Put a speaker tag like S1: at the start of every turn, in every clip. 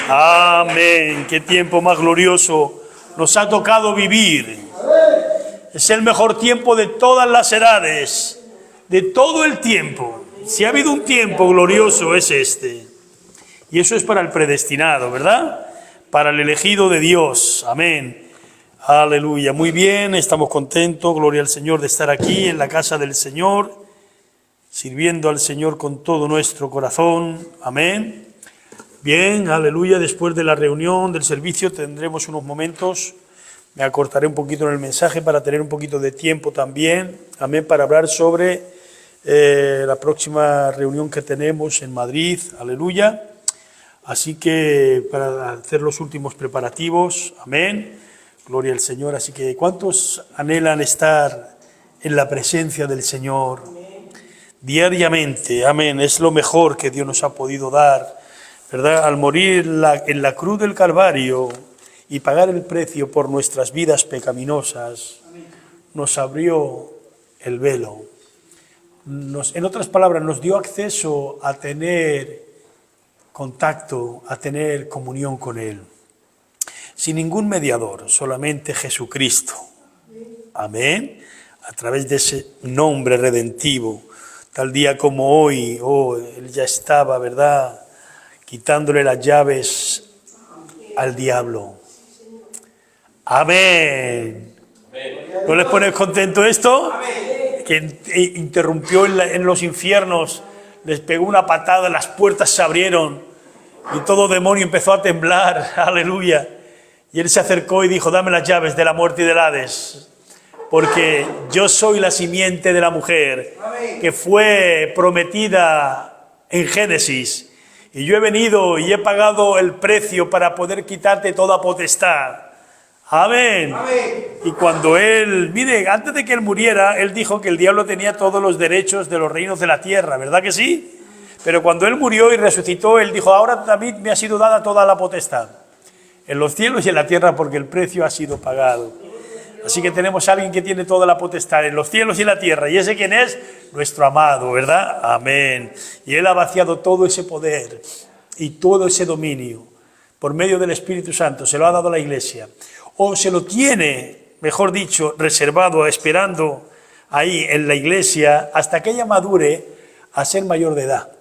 S1: Amén. Qué tiempo más glorioso nos ha tocado vivir. Es el mejor tiempo de todas las edades, de todo el tiempo. Si ha habido un tiempo glorioso es este. Y eso es para el predestinado, ¿verdad? Para el elegido de Dios. Amén. Aleluya. Muy bien, estamos contentos, gloria al Señor, de estar aquí en la casa del Señor, sirviendo al Señor con todo nuestro corazón. Amén. Bien, aleluya. Después de la reunión, del servicio, tendremos unos momentos. Me acortaré un poquito en el mensaje para tener un poquito de tiempo también. Amén, para hablar sobre la próxima reunión que tenemos en Madrid. Aleluya. Así que para hacer los últimos preparativos, amén, gloria al Señor. Así que ¿cuántos anhelan estar en la presencia del Señor diariamente? Amén, es lo mejor que Dios nos ha podido dar, ¿verdad? Al morir en la cruz del Calvario y pagar el precio por nuestras vidas pecaminosas, nos abrió el velo. En otras palabras, nos dio acceso a tener contacto, a tener comunión con Él, sin ningún mediador, solamente Jesucristo. Amén. A través de ese nombre redentivo, tal día como hoy, Él ya estaba, ¿verdad?, quitándole las llaves al diablo. Amén. ¿No les pone contento esto? Que interrumpió en los infiernos, les pegó una patada, las puertas se abrieron y todo demonio empezó a temblar, aleluya. Y él se acercó y dijo: dame las llaves de la muerte y del Hades, porque yo soy la simiente de la mujer que fue prometida en Génesis, y yo he venido y he pagado el precio para poder quitarte toda potestad. Amén. Y cuando él, mire, antes de que él muriera, él dijo que el diablo tenía todos los derechos de los reinos de la tierra, ¿verdad que sí? Pero cuando él murió y resucitó, él dijo: ahora también me ha sido dada toda la potestad, en los cielos y en la tierra, porque el precio ha sido pagado. Así que tenemos a alguien que tiene toda la potestad en los cielos y en la tierra. ¿Y ese quién es? Nuestro amado, ¿verdad? Amén. Y él ha vaciado todo ese poder y todo ese dominio por medio del Espíritu Santo. Se lo ha dado a la Iglesia. O se lo tiene, mejor dicho, reservado, esperando ahí en la Iglesia hasta que ella madure a ser mayor de edad.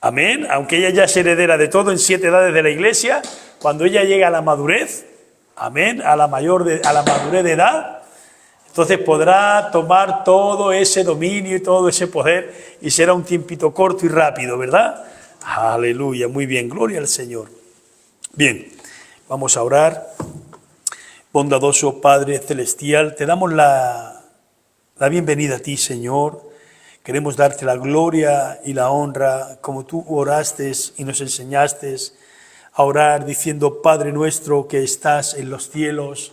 S1: Amén. Aunque ella ya es heredera de todo en 7 edades de la Iglesia, cuando ella llegue a la madurez, amén, a la madurez de edad, entonces podrá tomar todo ese dominio y todo ese poder, y será un tiempito corto y rápido, ¿verdad? Aleluya, muy bien, gloria al Señor. Bien, vamos a orar. Bondadoso Padre Celestial, te damos la bienvenida a ti, Señor. Queremos darte la gloria y la honra, como tú oraste y nos enseñaste a orar, diciendo: Padre nuestro que estás en los cielos,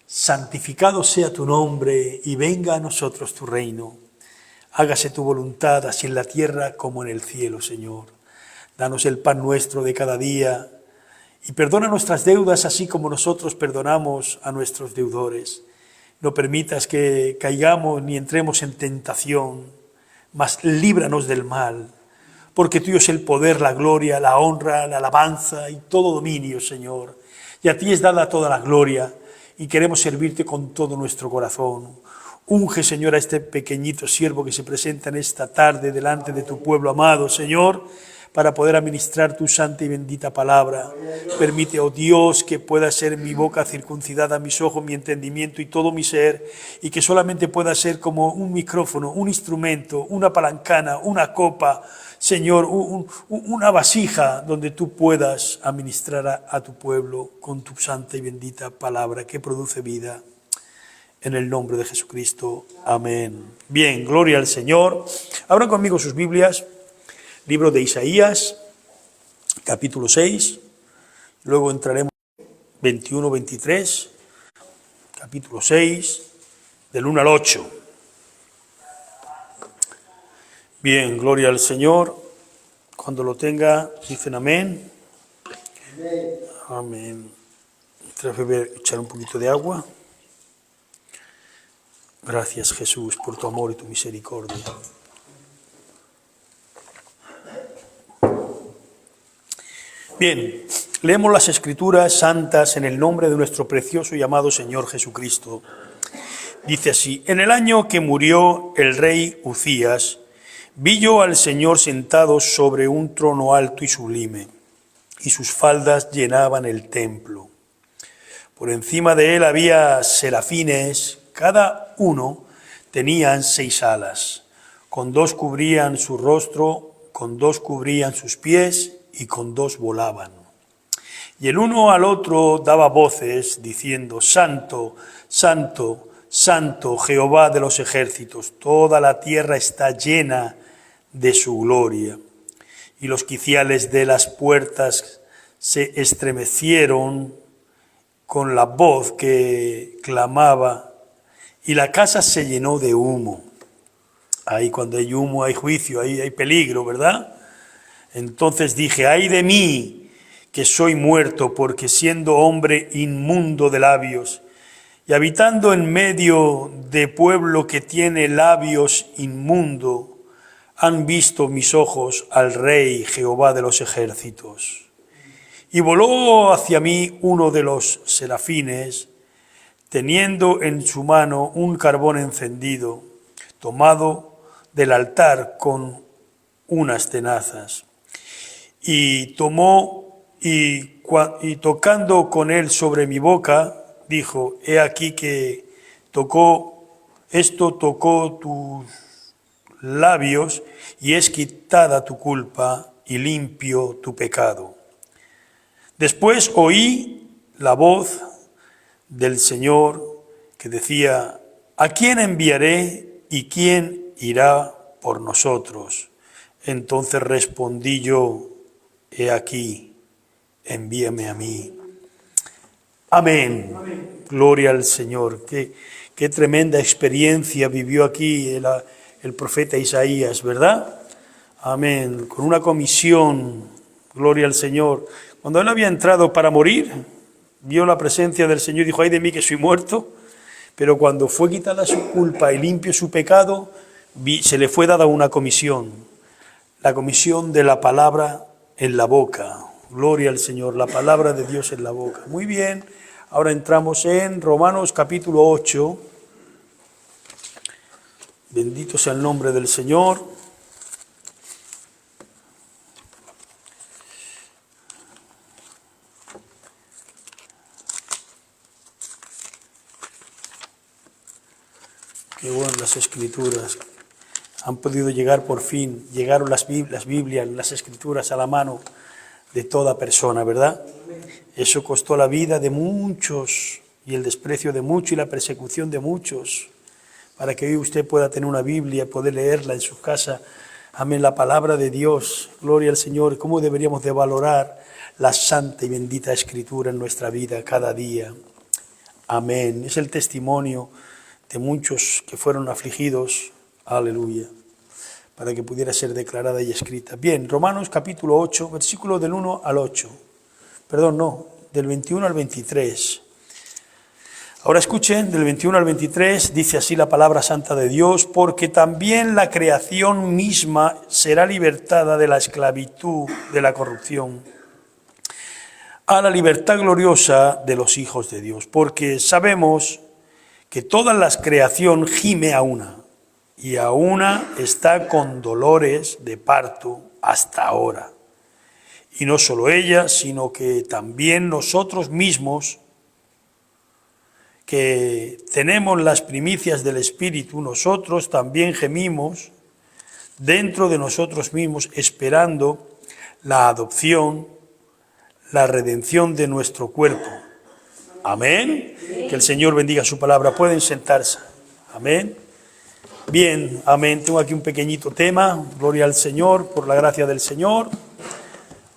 S1: santificado sea tu nombre, y venga a nosotros tu reino. Hágase tu voluntad, así en la tierra como en el cielo, Señor. Danos el pan nuestro de cada día, y perdona nuestras deudas, así como nosotros perdonamos a nuestros deudores. No permitas que caigamos ni entremos en tentación, mas líbranos del mal, porque tuyo es el poder, la gloria, la honra, la alabanza y todo dominio, Señor. Y a ti es dada toda la gloria, y queremos servirte con todo nuestro corazón. Unge, Señor, a este pequeñito siervo que se presenta en esta tarde delante de tu pueblo amado, Señor, para poder administrar tu santa y bendita palabra. Permite, oh Dios, que pueda ser mi boca circuncidada, mis ojos, mi entendimiento y todo mi ser, y que solamente pueda ser como un micrófono, un instrumento, una palancana, una copa, Señor, una vasija donde tú puedas administrar a tu pueblo con tu santa y bendita palabra que produce vida. En el nombre de Jesucristo. Amén. Bien, gloria al Señor. Abran conmigo sus Biblias. Libro de Isaías, capítulo 6, luego entraremos 21, 23, capítulo 6, del 1 al 8. Bien, gloria al Señor. Cuando lo tenga, dicen amén. Amén. Voy a echar un poquito de agua. Gracias, Jesús, por tu amor y tu misericordia. Bien, leemos las Escrituras santas en el nombre de nuestro precioso y amado Señor Jesucristo. Dice así: en el año que murió el rey Uzías, vi yo al Señor sentado sobre un trono alto y sublime, y sus faldas llenaban el templo. Por encima de él había serafines, cada uno tenían 6 alas, con 2 cubrían su rostro, con 2 cubrían sus pies, y con 2 volaban. Y el uno al otro daba voces, diciendo: Santo, Santo, Santo, Jehová de los ejércitos, toda la tierra está llena de su gloria. Y los quiciales de las puertas se estremecieron con la voz que clamaba, y la casa se llenó de humo. Ahí cuando hay humo hay juicio, ahí hay peligro, ¿verdad? Entonces dije: ay de mí, que soy muerto, porque siendo hombre inmundo de labios, y habitando en medio de pueblo que tiene labios inmundo, han visto mis ojos al Rey Jehová de los ejércitos. Y voló hacia mí uno de los serafines, teniendo en su mano un carbón encendido, tomado del altar con unas tenazas. Y tomó y tocando con él sobre mi boca, dijo: he aquí que tocó tus labios, y es quitada tu culpa y limpio tu pecado. Después oí la voz del Señor que decía: ¿a quién enviaré y quién irá por nosotros? Entonces respondí yo: he aquí, envíame a mí. Amén. Amén. Gloria al Señor. Qué tremenda experiencia vivió aquí el profeta Isaías, ¿verdad? Amén. Con una comisión, gloria al Señor. Cuando él había entrado para morir, vio la presencia del Señor y dijo: ay de mí que soy muerto. Pero cuando fue quitada su culpa y limpio su pecado, se le fue dada una comisión. La comisión de la palabra en la boca. Gloria al Señor, la palabra de Dios en la boca. Muy bien, ahora entramos en Romanos capítulo 8. Bendito sea el nombre del Señor. Qué buenas las Escrituras. Han podido llegar por fin, llegaron las Biblias, las Escrituras a la mano de toda persona, ¿verdad? Eso costó la vida de muchos y el desprecio de muchos y la persecución de muchos, para que hoy usted pueda tener una Biblia y poder leerla en su casa. Amén, la palabra de Dios, gloria al Señor. ¿Cómo deberíamos de valorar la santa y bendita Escritura en nuestra vida cada día? Amén. Es el testimonio de muchos que fueron afligidos. Aleluya. Para que pudiera ser declarada y escrita. Bien, Romanos capítulo 8, versículo del 1 al 8. Perdón, no, del 21 al 23. Ahora escuchen, del 21 al 23 dice así la palabra santa de Dios: porque también la creación misma será libertada de la esclavitud de la corrupción a la libertad gloriosa de los hijos de Dios. Porque sabemos que toda la creación gime a una, y a una está con dolores de parto hasta ahora. Y no solo ella, sino que también nosotros mismos, que tenemos las primicias del Espíritu, nosotros también gemimos dentro de nosotros mismos, esperando la adopción, la redención de nuestro cuerpo. Amén. Que el Señor bendiga su palabra. Pueden sentarse. Amén. Bien, amén. Tengo aquí un pequeñito tema. Gloria al Señor, por la gracia del Señor.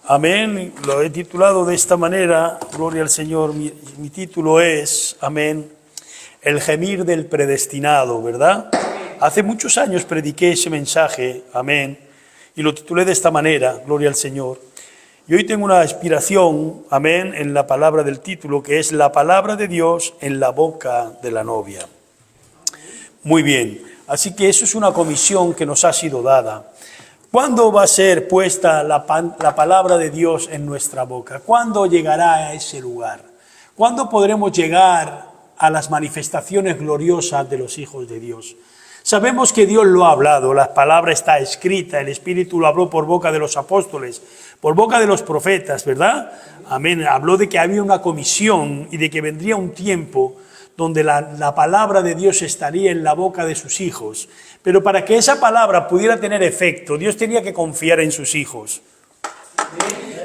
S1: Amén. Lo he titulado de esta manera. Gloria al Señor. Mi título es, amén, el gemir del predestinado, ¿verdad? Hace muchos años prediqué ese mensaje, amén, y lo titulé de esta manera, gloria al Señor. Y hoy tengo una inspiración, amén, en la palabra del título, que es la palabra de Dios en la boca de la novia. Muy bien, así que eso es una comisión que nos ha sido dada ¿Cuándo va a ser puesta la palabra de Dios en nuestra boca? ¿Cuándo llegará a ese lugar? ¿Cuándo podremos llegar a las manifestaciones gloriosas de los hijos de Dios? Sabemos que Dios lo ha hablado, la palabra está escrita, el Espíritu lo habló por boca de los apóstoles, por boca de los profetas, ¿verdad? Amén. Habló de que había una comisión y de que vendría un tiempo donde la palabra de Dios estaría en la boca de sus hijos. Pero para que esa palabra pudiera tener efecto, Dios tenía que confiar en sus hijos.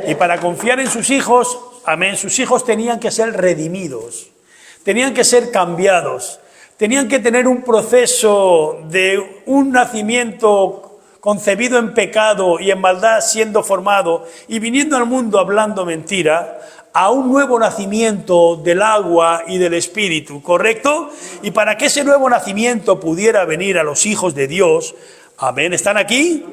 S1: Y para confiar en sus hijos, amén, sus hijos tenían que ser redimidos, tenían que ser cambiados, tenían que tener un proceso de un nacimiento concebido en pecado y en maldad siendo formado y viniendo al mundo hablando mentira, a un nuevo nacimiento del agua y del Espíritu, ¿correcto? Y para que ese nuevo nacimiento pudiera venir a los hijos de Dios, amén, ¿están aquí?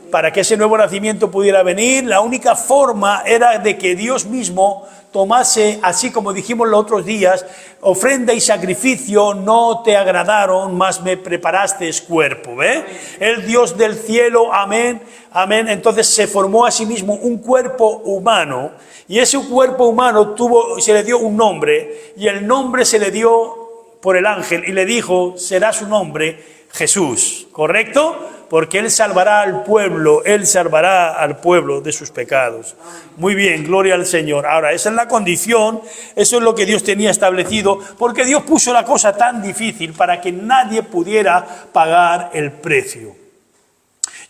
S1: Para que ese nuevo nacimiento pudiera venir, la única forma era de que Dios mismo tomase, así como dijimos los otros días, ofrenda y sacrificio no te agradaron, mas me preparaste cuerpo, ¿ve? El Dios del cielo, amén, amén, entonces se formó a sí mismo un cuerpo humano, y ese cuerpo humano se le dio un nombre, y el nombre se le dio por el ángel, y le dijo, será su nombre Jesús, ¿correcto? Porque Él salvará al pueblo de sus pecados. Muy bien, gloria al Señor. Ahora, esa es la condición, eso es lo que Dios tenía establecido, porque Dios puso la cosa tan difícil para que nadie pudiera pagar el precio.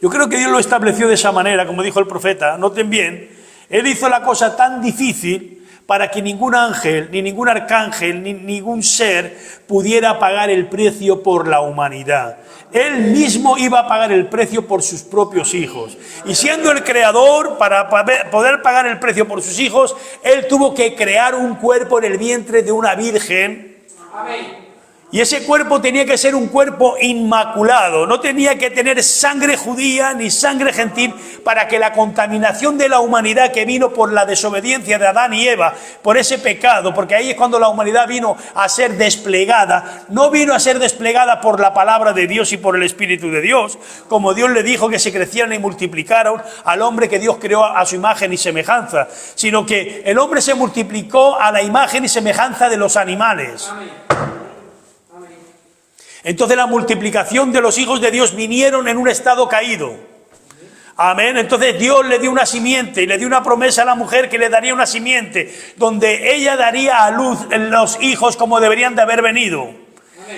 S1: Yo creo que Dios lo estableció de esa manera, como dijo el profeta, noten bien, Él hizo la cosa tan difícil para que ningún ángel, ni ningún arcángel, ni ningún ser pudiera pagar el precio por la humanidad. Él mismo iba a pagar el precio por sus propios hijos. Y siendo el creador, para poder pagar el precio por sus hijos, Él tuvo que crear un cuerpo en el vientre de una virgen. Amén. Y ese cuerpo tenía que ser un cuerpo inmaculado, no tenía que tener sangre judía ni sangre gentil para que la contaminación de la humanidad que vino por la desobediencia de Adán y Eva, por ese pecado, porque ahí es cuando la humanidad vino a ser desplegada, no vino a ser desplegada por la palabra de Dios y por el Espíritu de Dios, como Dios le dijo que se crecieran y multiplicaron al hombre que Dios creó a su imagen y semejanza, sino que el hombre se multiplicó a la imagen y semejanza de los animales. Amén. Entonces la multiplicación de los hijos de Dios vinieron en un estado caído. Amén. Entonces Dios le dio una simiente y le dio una promesa a la mujer que le daría una simiente donde ella daría a luz los hijos como deberían de haber venido.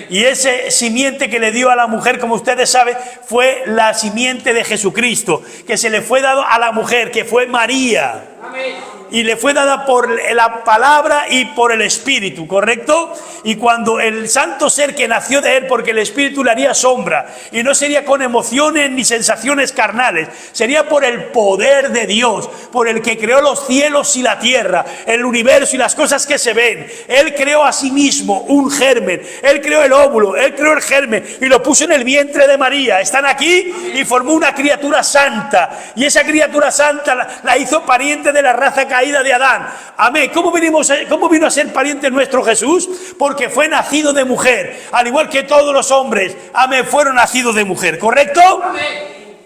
S1: Y ese simiente que le dio a la mujer, como ustedes saben, fue la simiente de Jesucristo, que se le fue dado a la mujer, que fue María. Amén. Y le fue dada por la palabra y por el Espíritu, ¿correcto? Y cuando el santo ser que nació de él, porque el Espíritu le haría sombra, y no sería con emociones ni sensaciones carnales, sería por el poder de Dios, por el que creó los cielos y la tierra, el universo y las cosas que se ven. Él creó a sí mismo un germen, él creó el óvulo, él creó el germen y lo puso en el vientre de María. Están aquí y formó una criatura santa, y esa criatura santa la hizo pariente de la raza caída de Adán. Amén. ¿Cómo vino a ser pariente nuestro Jesús? Porque fue nacido de mujer, al igual que todos los hombres. Amén. Fueron nacidos de mujer, ¿correcto? Amén.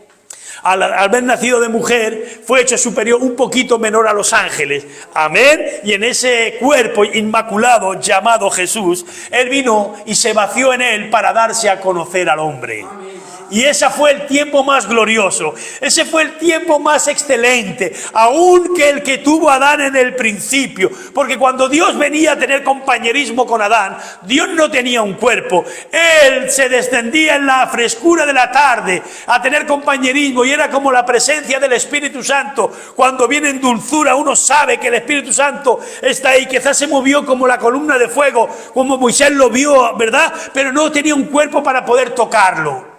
S1: Al haber nacido de mujer, fue hecho superior, un poquito menor a los ángeles. Amén. Y en ese cuerpo inmaculado llamado Jesús, Él vino y se vació en él para darse a conocer al hombre. Amén. Y ese fue el tiempo más glorioso, ese fue el tiempo más excelente, aún que el que tuvo Adán en el principio, porque cuando Dios venía a tener compañerismo con Adán, Dios no tenía un cuerpo, Él se descendía en la frescura de la tarde a tener compañerismo, y era como la presencia del Espíritu Santo. Cuando viene en dulzura, uno sabe que el Espíritu Santo está ahí. Quizás se movió como la columna de fuego, como Moisés lo vio, ¿verdad? Pero no tenía un cuerpo para poder tocarlo.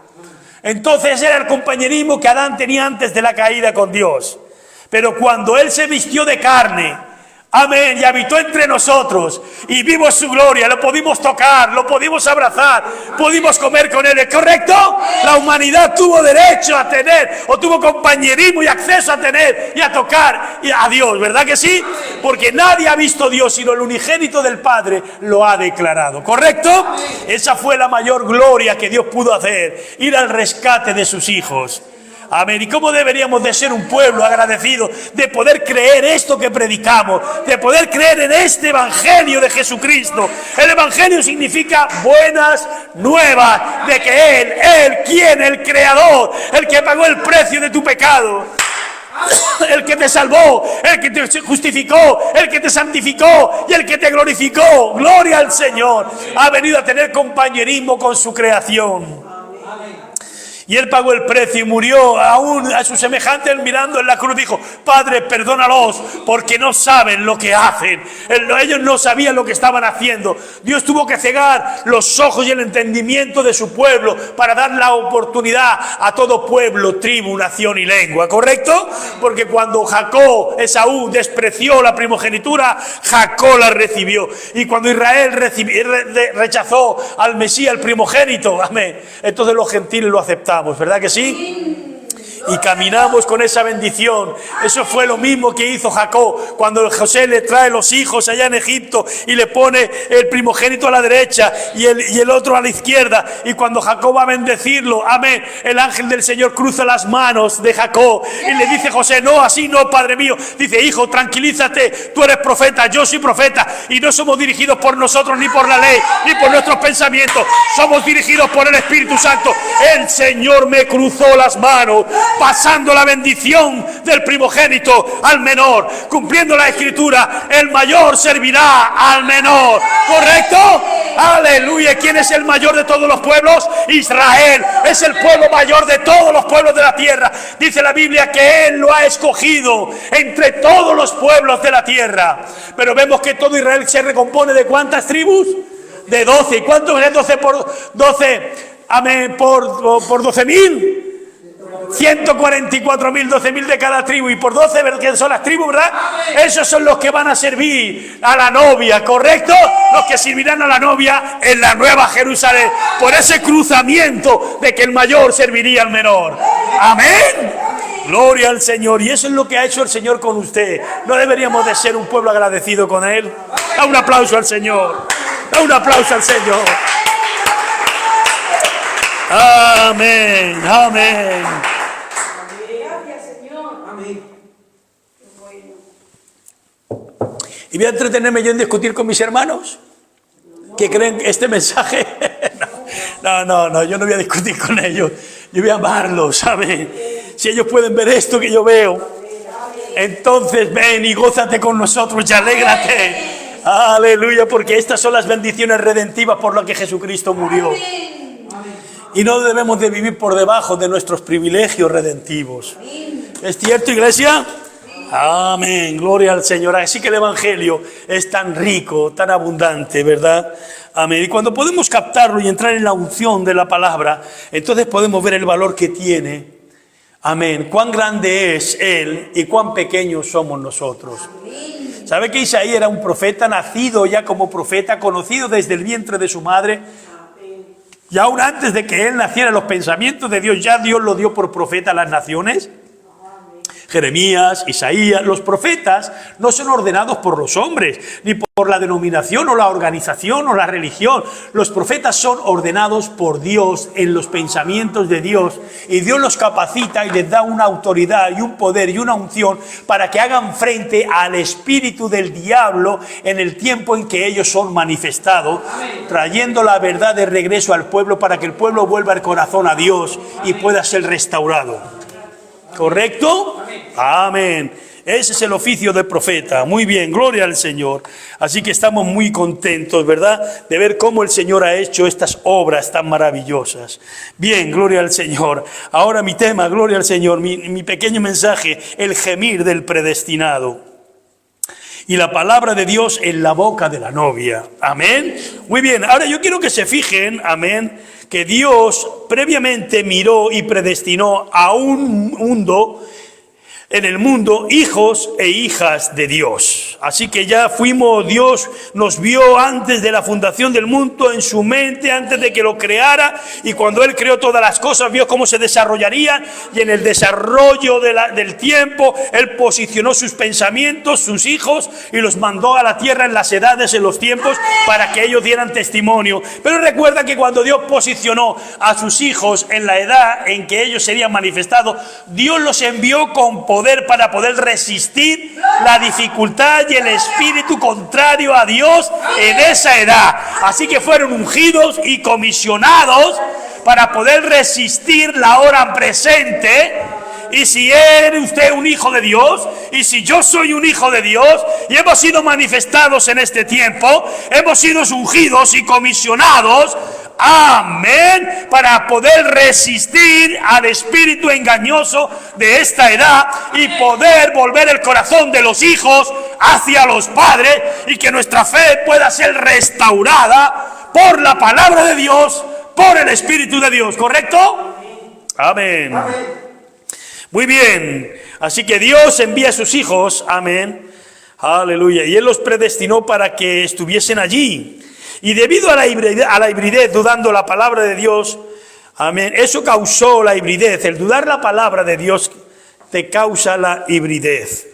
S1: Entonces era el compañerismo que Adán tenía antes de la caída con Dios. Pero cuando Él se vistió de carne, amén, y habitó entre nosotros, y vimos su gloria, lo pudimos tocar, lo pudimos abrazar, pudimos comer con Él, ¿es correcto? La humanidad tuvo derecho a tener, o tuvo compañerismo y acceso a tener y a tocar a Dios, ¿verdad que sí? Porque nadie ha visto a Dios, sino el unigénito del Padre lo ha declarado, ¿correcto? Esa fue la mayor gloria que Dios pudo hacer, ir al rescate de sus hijos. Amén. ¿Y cómo deberíamos de ser un pueblo agradecido de poder creer esto que predicamos, de poder creer en este evangelio de Jesucristo? El evangelio significa buenas nuevas de que Él, quien, el creador, el que pagó el precio de tu pecado, el que te salvó, el que te justificó, el que te santificó y el que te glorificó, gloria al Señor, ha venido a tener compañerismo con su creación. Y Él pagó el precio y murió aún a sus semejantes. Él mirando en la cruz dijo: Padre, perdónalos porque no saben lo que hacen. Ellos no sabían lo que estaban haciendo. Dios tuvo que cegar los ojos y el entendimiento de su pueblo para dar la oportunidad a todo pueblo, tribu, nación y lengua, ¿correcto? Porque cuando Jacob, Esaú, despreció la primogenitura, Jacob la recibió. Y cuando Israel rechazó al Mesías, el primogénito, amén, entonces los gentiles lo aceptaron. ¿Verdad que sí? Y caminamos con esa bendición. Eso fue lo mismo que hizo Jacob cuando José le trae los hijos allá en Egipto y le pone el primogénito a la derecha y el otro a la izquierda. Y cuando Jacob va a bendecirlo, amén, el ángel del Señor cruza las manos de Jacob y le dice: José, no, así no, padre mío. Dice: hijo, tranquilízate, tú eres profeta, yo soy profeta, y no somos dirigidos por nosotros, ni por la ley, ni por nuestros pensamientos. Somos dirigidos por el Espíritu Santo. El Señor me cruzó las manos, pasando la bendición del primogénito al menor, cumpliendo la escritura: el mayor servirá al menor, ¿correcto? Aleluya. ¿Quién es el mayor de todos los pueblos? Israel es el pueblo mayor de todos los pueblos de la tierra. Dice la Biblia que Él lo ha escogido entre todos los pueblos de la tierra. Pero vemos que todo Israel se recompone de ¿cuántas tribus? De 12. ¿Y cuánto es 12 por 12? Amén, por 12.000. 144.000, 12.000 de cada tribu, y por 12, que son las tribus, ¿verdad? Esos son los que van a servir a la novia, ¿correcto? Los que servirán a la novia en la nueva Jerusalén, por ese cruzamiento de que el mayor serviría al menor. Amén. Gloria al Señor. Y eso es lo que ha hecho el Señor con usted. ¿No deberíamos de ser un pueblo agradecido con Él? Da un aplauso al Señor. Da un aplauso al Señor. Amén, amén.
S2: Gracias, Señor. Amén.
S1: ¿Y voy a entretenerme yo en discutir con mis hermanos que creen este mensaje? No, yo no voy a discutir con ellos. Yo voy a amarlos, ¿sabes? Si ellos pueden ver esto que yo veo, entonces ven y gózate con nosotros y alégrate. Aleluya, porque estas son las bendiciones redentivas por las que Jesucristo murió. Y no debemos de vivir por debajo de nuestros privilegios redentivos. ¿Es cierto, iglesia? Amén, gloria al Señor. Así que el Evangelio es tan rico, tan abundante, ¿verdad? Amén. Y cuando podemos captarlo y entrar en la unción de la palabra, entonces podemos ver el valor que tiene. Amén. Cuán grande es Él y cuán pequeños somos nosotros. ¿Sabe que Isaías era un profeta, nacido ya como profeta, conocido desde el vientre de su madre? Y aún antes de que él naciera, los pensamientos de Dios, ya Dios lo dio por profeta a las naciones. Jeremías, Isaías, los profetas no son ordenados por los hombres, ni por la denominación o la organización o la religión. Los profetas son ordenados por Dios en los pensamientos de Dios, y Dios los capacita y les da una autoridad y un poder y una unción para que hagan frente al espíritu del diablo en el tiempo en que ellos son manifestados, trayendo la verdad de regreso al pueblo para que el pueblo vuelva el corazón a Dios y pueda ser restaurado. ¿Correcto? Amén. Ese es el oficio de profeta. Muy bien, gloria al Señor. Así que estamos muy contentos, ¿verdad?, de ver cómo el Señor ha hecho estas obras tan maravillosas. Bien, gloria al Señor. Ahora mi tema, gloria al Señor, mi pequeño mensaje: el gemir del predestinado. Y la palabra de Dios en la boca de la novia. Amén. Muy bien, ahora yo quiero que se fijen, amén, que Dios previamente miró y predestinó a un mundo, en el mundo, hijos e hijas de Dios. amados. Así que ya fuimos, Dios nos vio antes de la fundación del mundo en su mente, antes de que lo creara, y cuando Él creó todas las cosas, vio cómo se desarrollarían, y en el desarrollo del tiempo, Él posicionó sus pensamientos, sus hijos, y los mandó a la tierra en las edades, en los tiempos, para que ellos dieran testimonio. Pero recuerda que cuando Dios posicionó a sus hijos en la edad en que ellos serían manifestados, Dios los envió con poder para poder resistir la dificultad y el espíritu contrario a Dios en esa edad. Así que fueron ungidos y comisionados para poder resistir la hora presente. Y si eres usted un hijo de Dios, y si yo soy un hijo de Dios, y hemos sido manifestados en este tiempo, hemos sido ungidos y comisionados, amén, para poder resistir al espíritu engañoso de esta edad y poder volver el corazón de los hijos hacia los padres, y que nuestra fe pueda ser restaurada por la palabra de Dios, por el Espíritu de Dios, ¿correcto? Amén. Muy bien, así que Dios envía a sus hijos, amén, aleluya, y Él los predestinó para que estuviesen allí. Y debido a la hibridez, dudando la palabra de Dios, amén, eso causó la hibridez. El dudar la palabra de Dios te causa la hibridez.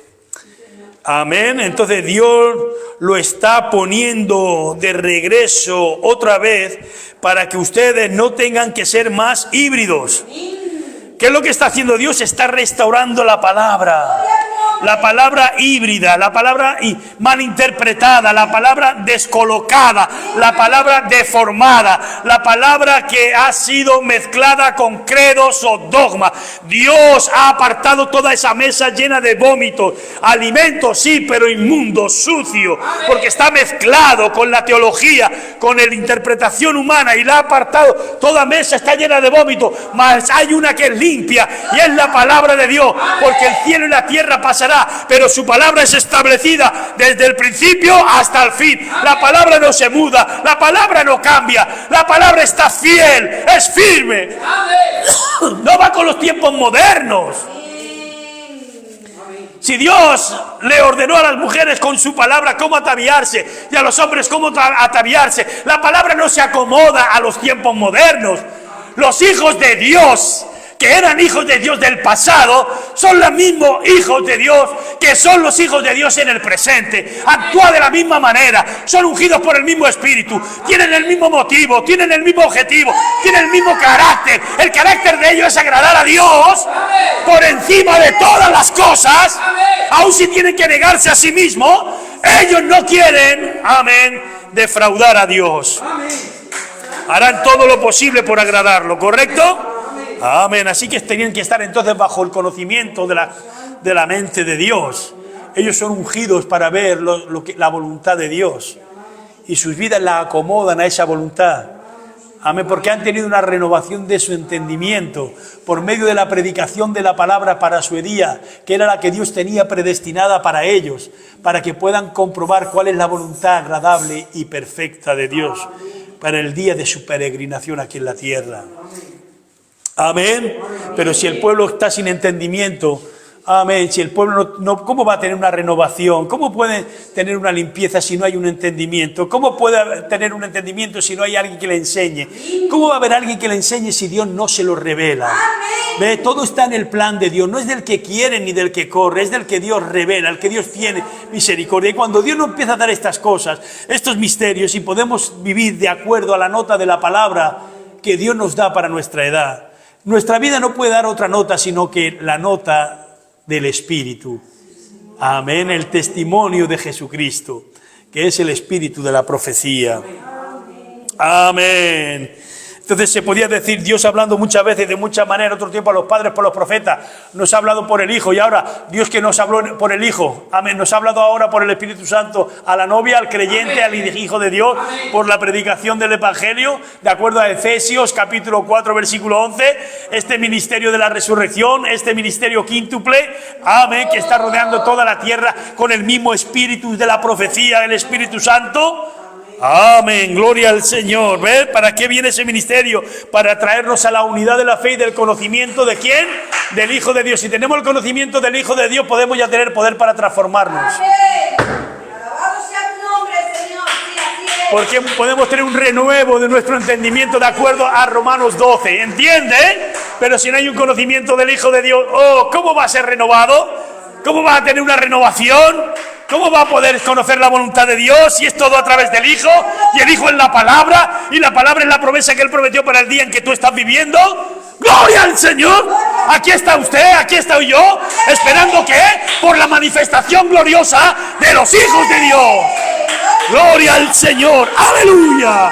S1: Amén. Entonces Dios lo está poniendo de regreso otra vez para que ustedes no tengan que ser más híbridos. ¿Qué es lo que está haciendo Dios? Está restaurando la palabra híbrida, la palabra malinterpretada, la palabra descolocada, la palabra deformada, la palabra que ha sido mezclada con credos o dogmas. Dios ha apartado toda esa mesa llena de vómitos, alimentos sí, pero inmundo, sucio, porque está mezclado con la teología, con la interpretación humana, y la ha apartado. Toda mesa está llena de vómitos, mas hay una que es limpia, y es la palabra de Dios, porque el cielo y la tierra pasarán, pero su palabra es establecida desde el principio hasta el fin. La palabra no se muda, la palabra no cambia, la palabra está fiel, es firme, no va con los tiempos modernos. Si Dios le ordenó a las mujeres con su palabra cómo ataviarse y a los hombres cómo ataviarse, la palabra no se acomoda a los tiempos modernos. Los hijos de Dios, que eran hijos de Dios del pasado, son los mismos hijos de Dios que son los hijos de Dios en el presente. Actúan de la misma manera, son ungidos por el mismo espíritu, tienen el mismo motivo, tienen el mismo objetivo, tienen el mismo carácter. El carácter de ellos es agradar a Dios por encima de todas las cosas. Aun si tienen que negarse a sí mismos, ellos no quieren, amén, defraudar a Dios. Harán todo lo posible por agradarlo, ¿correcto? Amén. Así que tenían que estar entonces bajo el conocimiento de la mente de Dios. Ellos son ungidos para ver la voluntad de Dios, y sus vidas la acomodan a esa voluntad. Amén, porque han tenido una renovación de su entendimiento por medio de la predicación de la palabra para su día, que era la que Dios tenía predestinada para ellos, para que puedan comprobar cuál es la voluntad agradable y perfecta de Dios para el día de su peregrinación aquí en la tierra. Amén. Pero si el pueblo está sin entendimiento, amén, si el pueblo no, ¿cómo va a tener una renovación? ¿Cómo puede tener una limpieza si no hay un entendimiento? ¿Cómo puede tener un entendimiento si no hay alguien que le enseñe? ¿Cómo va a haber alguien que le enseñe si Dios no se lo revela? ¿Ve? Todo está en el plan de Dios, no es del que quiere ni del que corre, es del que Dios revela, el que Dios tiene misericordia. Y cuando Dios nos empieza a dar estas cosas, estos misterios, y podemos vivir de acuerdo a la nota de la palabra que Dios nos da para nuestra edad, nuestra vida no puede dar otra nota sino que la nota del Espíritu. Amén, el testimonio de Jesucristo, que es el espíritu de la profecía. Amén. Entonces se podía decir, Dios hablando muchas veces, de muchas maneras, otro tiempo a los padres por los profetas, nos ha hablado por el Hijo, y ahora Dios que nos habló por el Hijo, amén, nos ha hablado ahora por el Espíritu Santo a la novia, al creyente, al Hijo de Dios, por la predicación del Evangelio, de acuerdo a Efesios capítulo 4 versículo 11, este ministerio de la resurrección, este ministerio quíntuple, amén, que está rodeando toda la tierra con el mismo espíritu de la profecía, el Espíritu Santo. Amén, gloria al Señor. ¿Ves? ¿Para qué viene ese ministerio? Para traernos a la unidad de la fe y del conocimiento de ¿quién? Del Hijo de Dios. Si tenemos el conocimiento del Hijo de Dios, podemos ya tener poder para transformarnos. Porque podemos tener un renuevo de nuestro entendimiento de acuerdo a Romanos 12, ¿entiende? Pero si no hay un conocimiento del Hijo de Dios, ¿cómo va a ser renovado? ¿Cómo va a tener una renovación? ¿Cómo va a poder conocer la voluntad de Dios si es todo a través del Hijo? Y el Hijo es la palabra, y la palabra es la promesa que Él prometió para el día en que tú estás viviendo. ¡Gloria al Señor! Aquí está usted, aquí estoy yo, esperando que por la manifestación gloriosa de los hijos de Dios. ¡Gloria al Señor! ¡Aleluya!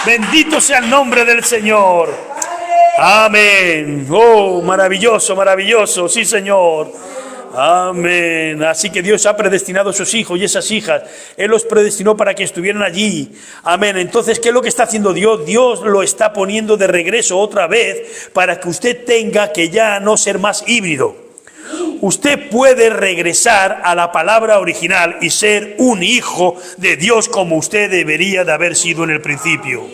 S1: Bendito sea el nombre del Señor. Amén. Oh, maravilloso, maravilloso. Sí, Señor. Amén. Así que Dios ha predestinado a sus hijos y esas hijas. Él los predestinó para que estuvieran allí. Amén. Entonces, ¿qué es lo que está haciendo Dios? Dios lo está poniendo de regreso otra vez para que usted tenga que ya no ser más híbrido. Usted puede regresar a la palabra original y ser un hijo de Dios como usted debería de haber sido en el principio.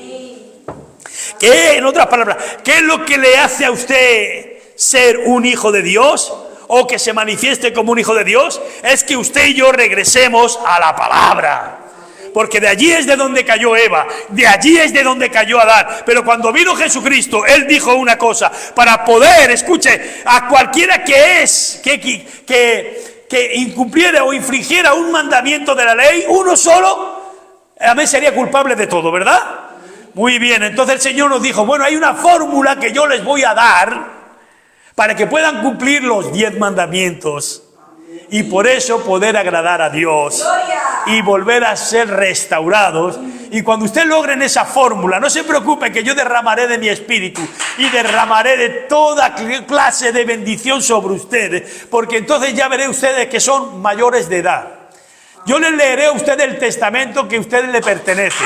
S1: ¿Qué? En otras palabras, ¿qué es lo que le hace a usted ser un hijo de Dios? O que se manifieste como un hijo de Dios, es que usted y yo regresemos a la palabra. Porque de allí es de donde cayó Eva, de allí es de donde cayó Adán. Pero cuando vino Jesucristo, Él dijo una cosa: para poder, escuche, a cualquiera que incumpliera o infringiera un mandamiento de la ley, uno solo, amén, sería culpable de todo, ¿verdad? Muy bien, entonces el Señor nos dijo, bueno, hay una fórmula que yo les voy a dar para que puedan cumplir los 10 mandamientos y por eso poder agradar a Dios y volver a ser restaurados. Y cuando usted logren esa fórmula, no se preocupe, que yo derramaré de mi espíritu y derramaré de toda clase de bendición sobre ustedes, porque entonces ya veré ustedes que son mayores de edad. Yo les leeré a ustedes el testamento que a ustedes le pertenece.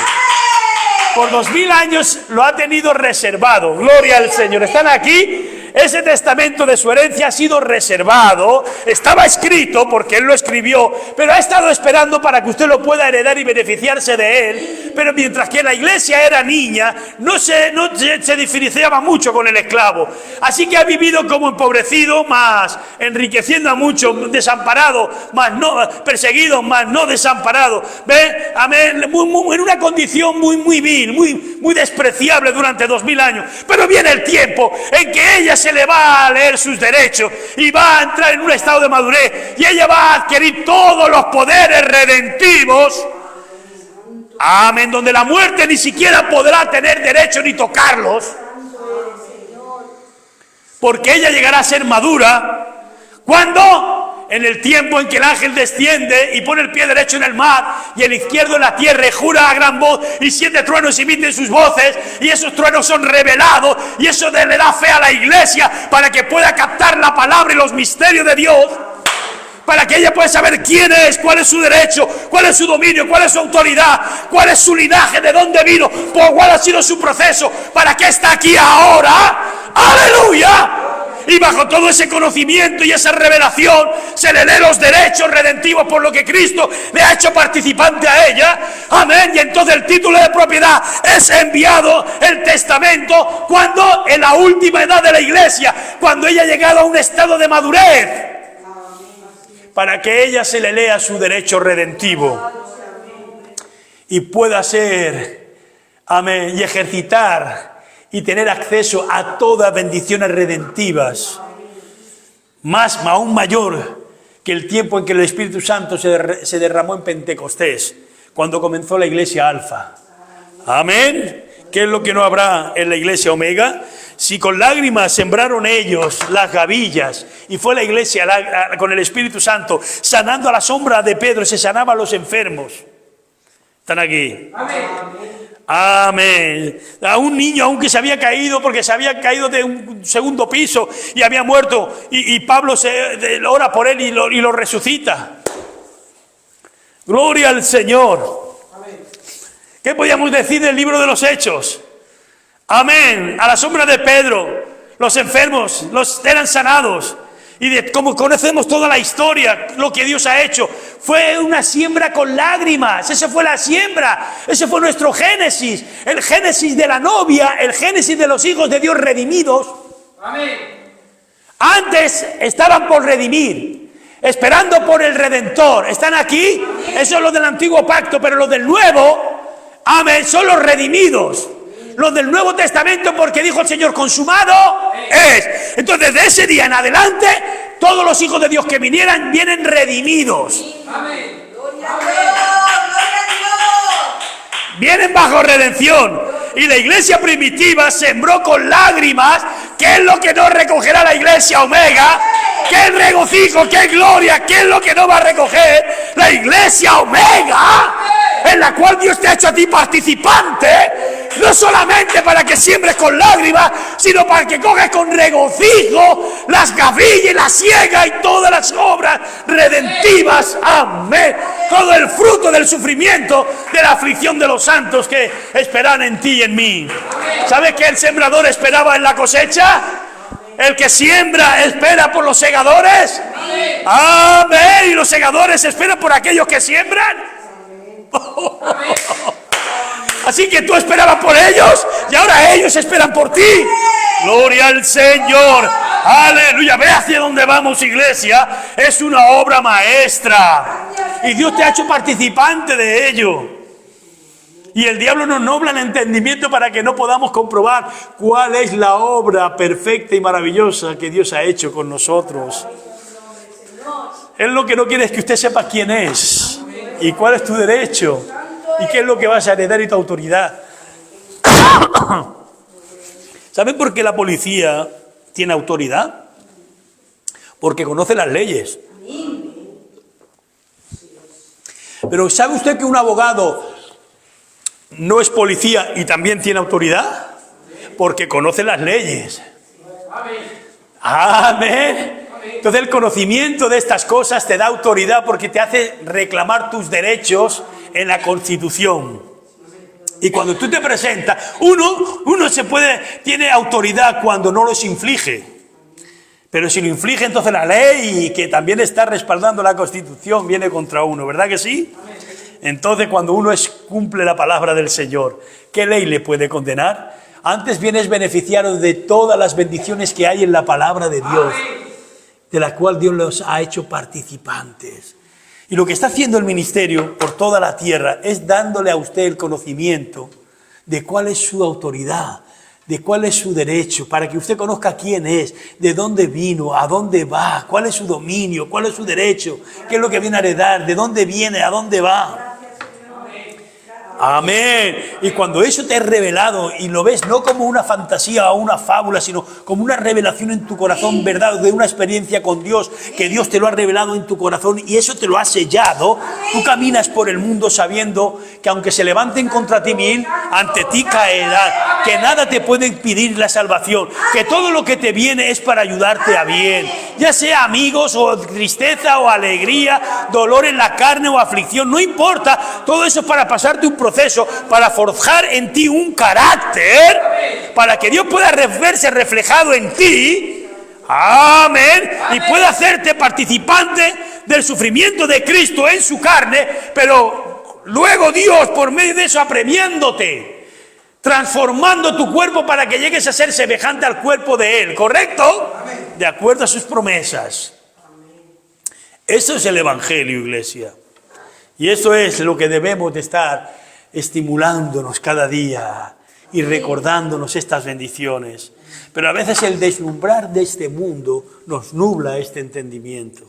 S1: Por 2000 años lo ha tenido reservado. Gloria al Señor. ¿Están aquí? Ese testamento de su herencia ha sido reservado, estaba escrito porque Él lo escribió, pero ha estado esperando para que usted lo pueda heredar y beneficiarse de Él. Pero mientras que la iglesia era niña, no se diferenciaba mucho con el esclavo. Así que ha vivido como empobrecido, más enriqueciendo a muchos, desamparado, más no perseguido, más no desamparado. ¿Ve? Amén. En una condición muy vil, muy despreciable durante 2000 años. Pero viene el tiempo en que ella se le va a leer sus derechos y va a entrar en un estado de madurez y ella va a adquirir todos los poderes redentivos. Amén, donde la muerte ni siquiera podrá tener derecho ni tocarlos, porque ella llegará a ser madura cuando, en el tiempo en que el ángel desciende y pone el pie derecho en el mar y el izquierdo en la tierra, y jura a gran voz y 7 truenos emiten sus voces, y esos truenos son revelados, y eso le da fe a la iglesia para que pueda captar la palabra y los misterios de Dios, para que ella pueda saber quién es, cuál es su derecho, cuál es su dominio, cuál es su autoridad, cuál es su linaje, de dónde vino, cuál ha sido su proceso, para qué está aquí ahora. ¡Aleluya! Y bajo todo ese conocimiento y esa revelación se le lee los derechos redentivos por lo que Cristo le ha hecho participante a ella. Amén. Y entonces el título de propiedad es enviado, el testamento, cuando en la última edad de la iglesia, cuando ella ha llegado a un estado de madurez, para que ella se le lea su derecho redentivo y pueda ser, amén, y ejercitar y tener acceso a todas bendiciones redentivas, aún mayor que el tiempo en que el Espíritu Santo se derramó en Pentecostés, cuando comenzó la iglesia Alfa. Amén. ¿Qué es lo que no habrá en la iglesia Omega? Si con lágrimas sembraron ellos las gavillas y fue la iglesia con el Espíritu Santo sanando a la sombra de Pedro, se sanaba a los enfermos. ¿Están aquí? Amén. Amén. A un niño, aunque se había caído, porque se había caído de un segundo piso y había muerto, y Pablo ora por él y lo resucita. Gloria al Señor. Amén. ¿Qué podíamos decir del libro de los Hechos? Amén. A la sombra de Pedro, los enfermos eran sanados. Y como conocemos toda la historia, lo que Dios ha hecho, fue una siembra con lágrimas. Esa fue la siembra, ese fue nuestro génesis, el génesis de la novia, el génesis de los hijos de Dios redimidos. Amén. Antes estaban por redimir, esperando por el Redentor. ¿Están aquí? Eso es lo del antiguo pacto, pero lo del nuevo, Amén, son los redimidos. Los del Nuevo Testamento, porque dijo el Señor, consumado es. Entonces, de ese día en adelante, todos los hijos de Dios que vinieran, vienen redimidos.
S2: Amén. Gloria a Dios.
S1: Vienen bajo redención. Y la iglesia primitiva sembró con lágrimas. ¿Qué es lo que no recogerá la iglesia Omega? ¿Qué regocijo, qué gloria? ¿Qué es lo que no va a recoger la iglesia Omega? En la cual Dios te ha hecho a ti participante, no solamente para que siembres con lágrimas, sino para que coges con regocijo las gavillas, la siega y todas las obras redentivas. Amén. Todo el fruto del sufrimiento, de la aflicción de los santos que esperan en ti y en mí. ¿Sabes qué el sembrador esperaba en la cosecha? El que siembra espera por los segadores. Amén. Y los segadores esperan por aquellos que siembran. Así que tú esperabas por ellos y ahora ellos esperan por ti. Gloria al Señor. Aleluya. Ve hacia dónde vamos, iglesia. Es una obra maestra y Dios te ha hecho participante de ello. Y el diablo nos nubla el entendimiento para que no podamos comprobar cuál es la obra perfecta y maravillosa que Dios ha hecho con nosotros. Él lo que no quiere es que usted sepa quién es y cuál es tu derecho y qué es lo que vas a heredar y tu autoridad. ¿Saben por qué la policía tiene autoridad? Porque conoce las leyes. Pero ¿sabe usted que un abogado no es policía y también tiene autoridad? Porque conoce las leyes. Amén. Entonces el conocimiento de estas cosas te da autoridad porque te hace reclamar tus derechos en la Constitución. Y cuando tú te presentas, uno tiene autoridad cuando no los inflige. Pero si lo inflige, entonces la ley, que también está respaldando la Constitución, viene contra uno, ¿verdad que sí? Entonces cuando uno cumple la palabra del Señor, ¿qué ley le puede condenar? Antes vienes beneficiado de todas las bendiciones que hay en la palabra de Dios, de la cual Dios los ha hecho participantes. Y lo que está haciendo el ministerio por toda la tierra es dándole a usted el conocimiento de cuál es su autoridad, de cuál es su derecho, para que usted conozca quién es, de dónde vino, a dónde va, cuál es su dominio, cuál es su derecho, qué es lo que viene a heredar, de dónde viene, a dónde va. Amén. Y cuando eso te es revelado y lo ves no como una fantasía o una fábula, sino como una revelación en tu corazón, verdad, de una experiencia con Dios, que Dios te lo ha revelado en tu corazón y eso te lo ha sellado, tú caminas por el mundo sabiendo que aunque se levanten contra ti 1000, ante ti caerán, que nada te puede impedir la salvación, que todo lo que te viene es para ayudarte a bien, ya sea amigos o tristeza o alegría, dolor en la carne o aflicción, no importa, todo eso es para pasarte un proceso, para forjar en ti un carácter, para que Dios pueda verse reflejado en ti, amén, y pueda hacerte participante del sufrimiento de Cristo en su carne, pero luego Dios por medio de eso apremiándote, transformando tu cuerpo para que llegues a ser semejante al cuerpo de Él, ¿correcto? De acuerdo a sus promesas. Eso es el Evangelio, iglesia, y eso es lo que debemos de estar estimulándonos cada día y recordándonos estas bendiciones. Pero a veces el deslumbrar de este mundo nos nubla este entendimiento.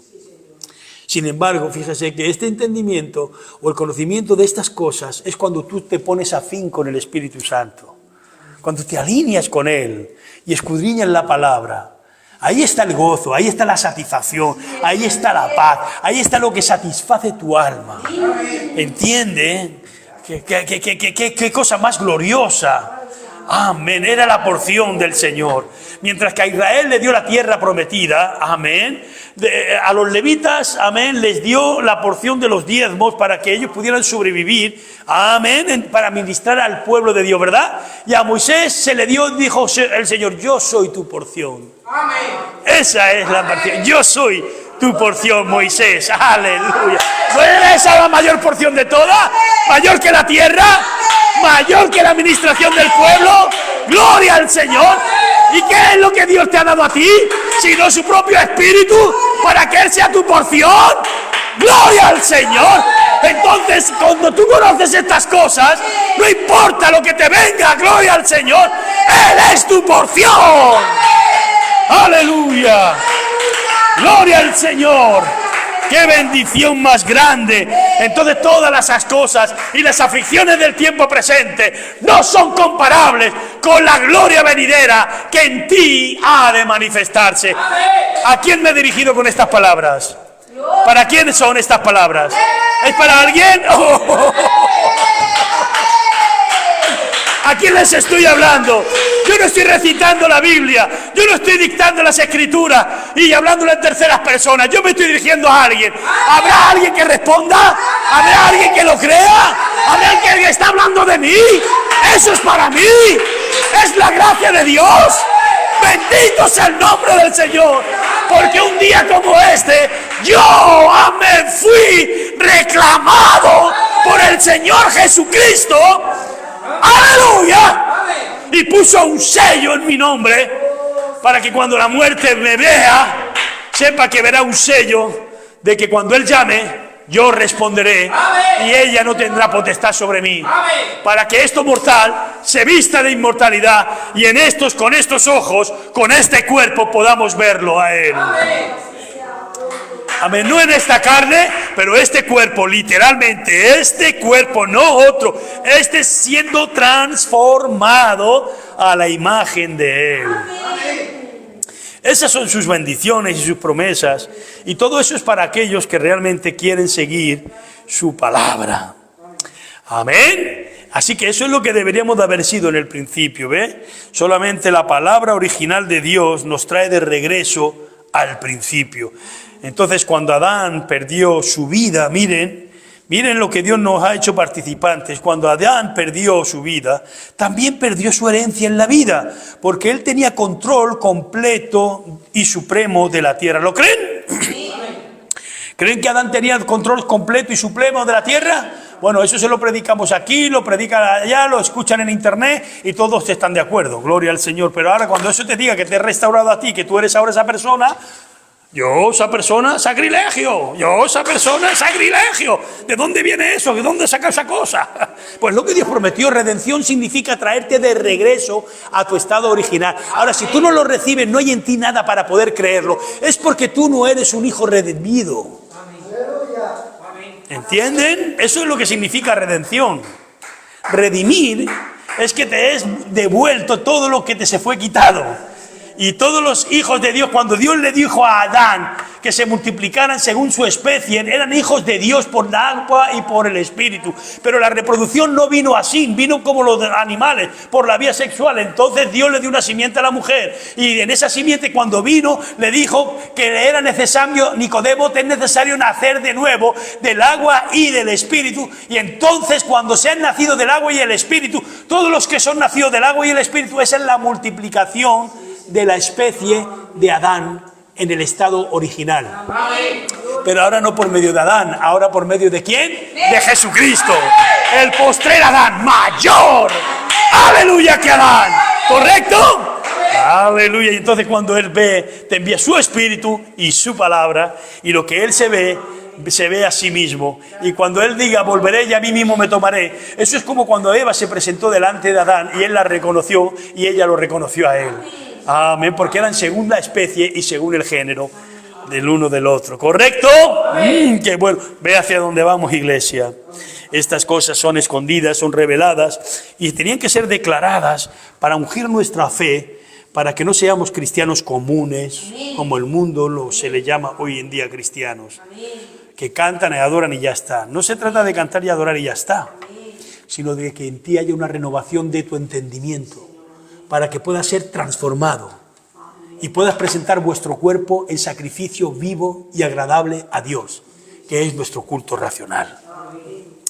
S1: Sin embargo, fíjese que este entendimiento o el conocimiento de estas cosas es cuando tú te pones afín con el Espíritu Santo, cuando te alineas con Él y escudriñas la palabra. Ahí está el gozo, ahí está la satisfacción, ahí está la paz, ahí está lo que satisface tu alma. ¿Entiende? ¿Qué cosa más gloriosa? Amén, era la porción del Señor. Mientras que a Israel le dio la tierra prometida, amén, a los levitas, amén, les dio la porción de los diezmos para que ellos pudieran sobrevivir, amén, para ministrar al pueblo de Dios, ¿verdad? Y a Moisés se le dio, dijo el Señor, yo soy tu porción. Amén. Esa es la porción, yo soy tu porción, Moisés, aleluya. ¿No era esa la mayor porción de todas? ¿Mayor que la tierra? ¿Mayor que la administración del pueblo? ¡Gloria al Señor! ¿Y qué es lo que Dios te ha dado a ti? Sino su propio Espíritu, para que Él sea tu porción. ¡Gloria al Señor! Entonces, cuando tú conoces estas cosas, no importa lo que te venga, gloria al Señor, Él es tu porción. Aleluya. Gloria al Señor. ¡Qué bendición más grande! Entonces todas las cosas y las aflicciones del tiempo presente no son comparables con la gloria venidera que en ti ha de manifestarse. ¿A quién me he dirigido con estas palabras? ¿Para quién son estas palabras? ¿Es para alguien? ¡Oh! ¿A quién les estoy hablando? Yo no estoy recitando la Biblia, yo no estoy dictando las Escrituras y hablándole en terceras personas. Yo me estoy dirigiendo a alguien. ¿Habrá alguien que responda? ¿Habrá alguien que lo crea? ¿Habrá alguien que está hablando de mí? Eso es para mí. Es la gracia de Dios. Bendito sea el nombre del Señor. Porque un día como este, yo me fui reclamado por el Señor Jesucristo. ¡Aleluya! Y puso un sello en mi nombre para que cuando la muerte me vea, sepa que verá un sello de que cuando Él llame, yo responderé y ella no tendrá potestad sobre mí. Para que esto mortal se vista de inmortalidad y con estos ojos, con este cuerpo podamos verlo a Él. Amén, no en esta carne, pero este cuerpo, literalmente, este cuerpo, no otro, este siendo transformado a la imagen de Él. Esas son sus bendiciones y sus promesas, y todo eso es para aquellos que realmente quieren seguir su palabra. Amén. Así que eso es lo que deberíamos de haber sido en el principio, ¿ve? Solamente la palabra original de Dios nos trae de regreso al principio. Entonces, cuando Adán perdió su vida, miren lo que Dios nos ha hecho participantes. Cuando Adán perdió su vida, también perdió su herencia en la vida, porque él tenía control completo y supremo de la tierra. ¿Lo creen? Sí. ¿Creen que Adán tenía control completo y supremo de la tierra? Bueno, eso se lo predicamos aquí, lo predican allá, lo escuchan en internet y todos están de acuerdo. Gloria al Señor. Pero ahora cuando eso te diga que te he restaurado a ti, que tú eres ahora esa persona... Yo, esa persona, sacrilegio. Yo, esa persona, sacrilegio. ¿De dónde viene eso? ¿De dónde saca esa cosa? Pues lo que Dios prometió, redención, significa traerte de regreso a tu estado original. Ahora, si tú no lo recibes, no hay en ti nada para poder creerlo. Es porque tú no eres un hijo redimido. ¿Entienden? Eso es lo que significa redención. Redimir es que te es devuelto todo lo que te se fue quitado. Y todos los hijos de Dios, cuando Dios le dijo a Adán que se multiplicaran según su especie, eran hijos de Dios por la agua y por el espíritu. Pero la reproducción no vino así, vino como los animales, por la vía sexual. Entonces Dios le dio una simiente a la mujer. Y en esa simiente, cuando vino, le dijo que era necesario, Nicodemo, te es necesario nacer de nuevo del agua y del espíritu. Y entonces, cuando se han nacido del agua y el espíritu, todos los que son nacidos del agua y el espíritu, esa es la multiplicación de la especie de Adán en el estado original. Pero ahora no por medio de Adán, ahora por medio de ¿quién? De Jesucristo, el postrer Adán, mayor, aleluya, que Adán, ¿correcto? Aleluya. Y entonces cuando Él ve, te envía su espíritu y su palabra, y lo que Él se ve a sí mismo. Y cuando Él diga, volveré y a mí mismo me tomaré, eso es como cuando Eva se presentó delante de Adán y él la reconoció y ella lo reconoció a él. Amén, porque eran según la especie y según el género del uno del otro. ¿Correcto? Qué bueno. Ve hacia dónde vamos, iglesia. Estas cosas son escondidas, son reveladas y tenían que ser declaradas para ungir nuestra fe, para que no seamos cristianos comunes, como el mundo se le llama hoy en día cristianos, que cantan y adoran y ya está. No se trata de cantar y adorar y ya está, sino de que en ti haya una renovación de tu entendimiento, para que puedas ser transformado y puedas presentar vuestro cuerpo en sacrificio vivo y agradable a Dios, que es nuestro culto racional.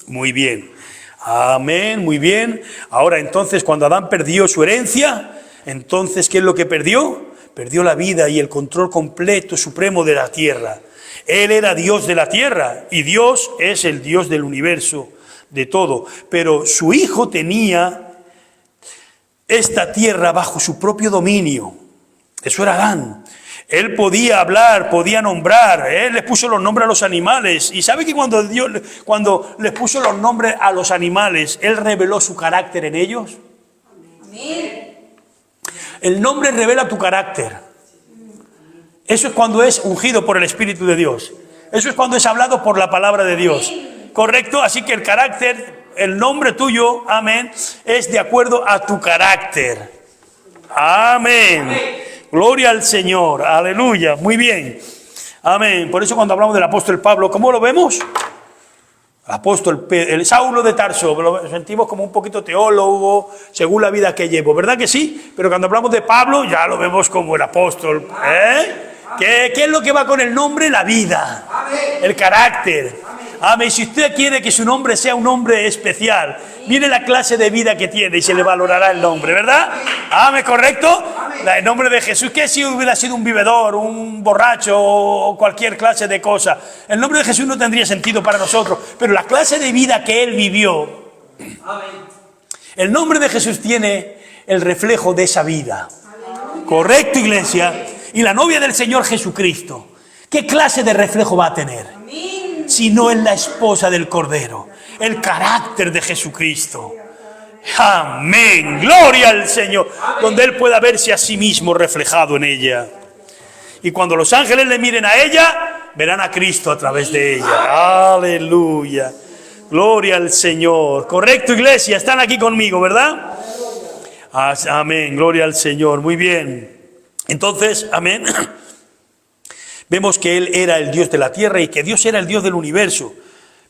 S1: Muy bien. Amén, muy bien. Ahora entonces, cuando Adán perdió su herencia, entonces, ¿qué es lo que perdió? Perdió la vida y el control completo, supremo de la tierra. Él era Dios de la tierra y Dios es el Dios del universo, de todo. Pero su hijo tenía esta tierra bajo su propio dominio. Eso era Adán. Él podía hablar, podía nombrar, Él les puso los nombres a los animales. Y sabe que cuando les puso los nombres a los animales, Él reveló su carácter en ellos. El nombre revela tu carácter. Eso es cuando es ungido por el Espíritu de Dios. Eso es cuando es hablado por la palabra de Dios. ¿Correcto? Así que el carácter, el nombre tuyo, amén, es de acuerdo a tu carácter. Amén. Gloria al Señor, aleluya, muy bien, amén. Por eso cuando hablamos del apóstol Pablo, ¿cómo lo vemos? El Saulo de Tarso, lo sentimos como un poquito teólogo, según la vida que llevo, ¿verdad que sí? Pero cuando hablamos de Pablo, ya lo vemos como el apóstol, ¿Qué es lo que va con el nombre? La vida, el carácter. Amén. Si usted quiere que su nombre sea un nombre especial, mire la clase de vida que tiene y se le valorará el nombre, ¿verdad? Amén, ¿correcto? El nombre de Jesús, que si hubiera sido un bebedor, un borracho o cualquier clase de cosa, el nombre de Jesús no tendría sentido para nosotros, pero la clase de vida que él vivió, el nombre de Jesús tiene el reflejo de esa vida. ¿Correcto, iglesia? Y la novia del Señor Jesucristo, ¿qué clase de reflejo va a tener? Si no es la esposa del Cordero, el carácter de Jesucristo. Amén, gloria al Señor, donde Él pueda verse a sí mismo reflejado en ella. Y cuando los ángeles le miren a ella, verán a Cristo a través de ella. Aleluya, gloria al Señor. Correcto, iglesia, están aquí conmigo, ¿verdad? Amén, gloria al Señor, muy bien. Entonces, amén, vemos que Él era el Dios de la tierra y que Dios era el Dios del universo,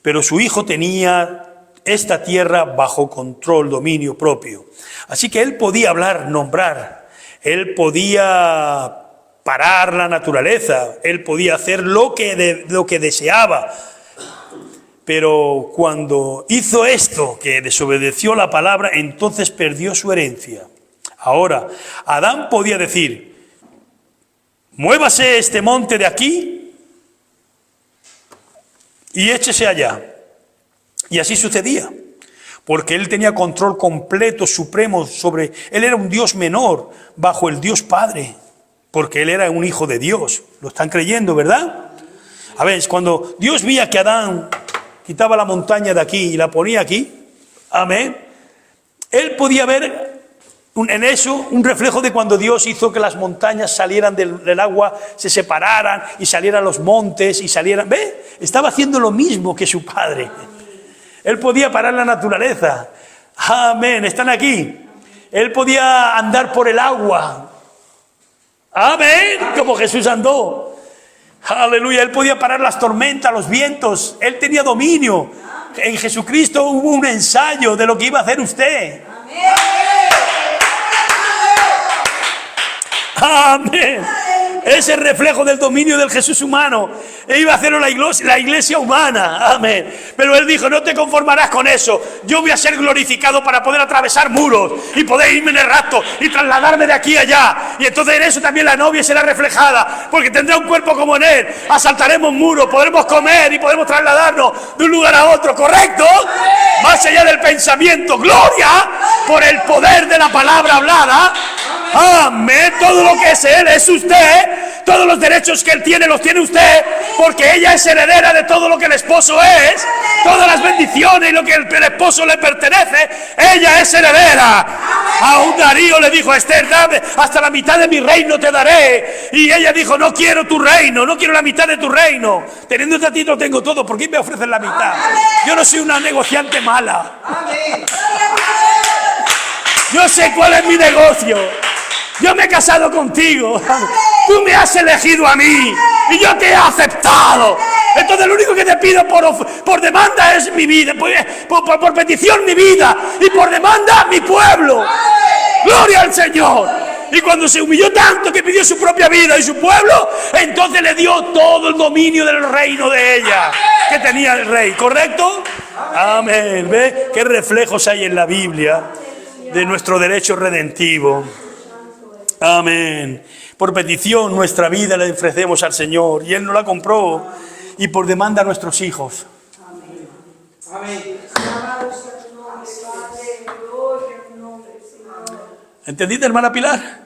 S1: pero su Hijo tenía esta tierra bajo control, dominio propio. Así que Él podía hablar, nombrar, Él podía parar la naturaleza, Él podía hacer lo que deseaba. Pero cuando hizo esto, que desobedeció la palabra, entonces perdió su herencia. Ahora, Adán podía decir: muévase este monte de aquí y échese allá. Y así sucedía, porque él tenía control completo, supremo sobre... Él era un Dios menor bajo el Dios Padre, porque él era un hijo de Dios. ¿Lo están creyendo, verdad? A ver, cuando Dios veía que Adán quitaba la montaña de aquí y la ponía aquí, amén, él podía ver en eso un reflejo de cuando Dios hizo que las montañas salieran del agua, se separaran y salieran los montes y salieran... ¿Ve? Estaba haciendo lo mismo que su padre. Él podía parar la naturaleza. Amén, están aquí. Él podía andar por el agua. Amén, como Jesús andó. Aleluya, Él podía parar las tormentas, los vientos. Él tenía dominio. En Jesucristo hubo un ensayo de lo que iba a hacer usted. Amén. Ese reflejo del dominio del Jesús humano. E iba a hacerlo la iglesia humana. Amén. Pero Él dijo: no te conformarás con eso. Yo voy a ser glorificado para poder atravesar muros y poder irme en el rapto y trasladarme de aquí a allá. Y entonces en eso también la novia será reflejada, porque tendrá un cuerpo como en Él. Asaltaremos muros, podremos comer y podemos trasladarnos de un lugar a otro. ¿Correcto? Más allá del pensamiento. Gloria por el poder de la palabra hablada. Amén. Todo lo que es Él es usted. Todos los derechos que Él tiene los tiene usted, porque ella es heredera de todo lo que el esposo es. Todas las bendiciones y lo que el esposo le pertenece, ella es heredera. A un Darío le dijo a Esther: dame, hasta la mitad de mi reino te daré. Y ella dijo: no quiero tu reino, no quiero la mitad de tu reino. Teniéndote a ti no tengo todo, ¿por qué me ofrecen la mitad? Yo no soy una negociante mala. Yo sé cuál es mi negocio. Yo me he casado contigo. Tú me has elegido a mí y yo te he aceptado. Entonces lo único que te pido por demanda es mi vida, por petición mi vida, y por demanda mi pueblo. Gloria al Señor. Y cuando se humilló tanto que pidió su propia vida y su pueblo, entonces le dio todo el dominio del reino de ella que tenía el rey. ¿Correcto? Amén. ¿Ve qué reflejos hay en la Biblia de nuestro derecho redentivo? Amén. Por petición nuestra vida le ofrecemos al Señor y Él nos la compró, y por demanda a nuestros hijos. Amén. ¿Entendiste, hermana Pilar?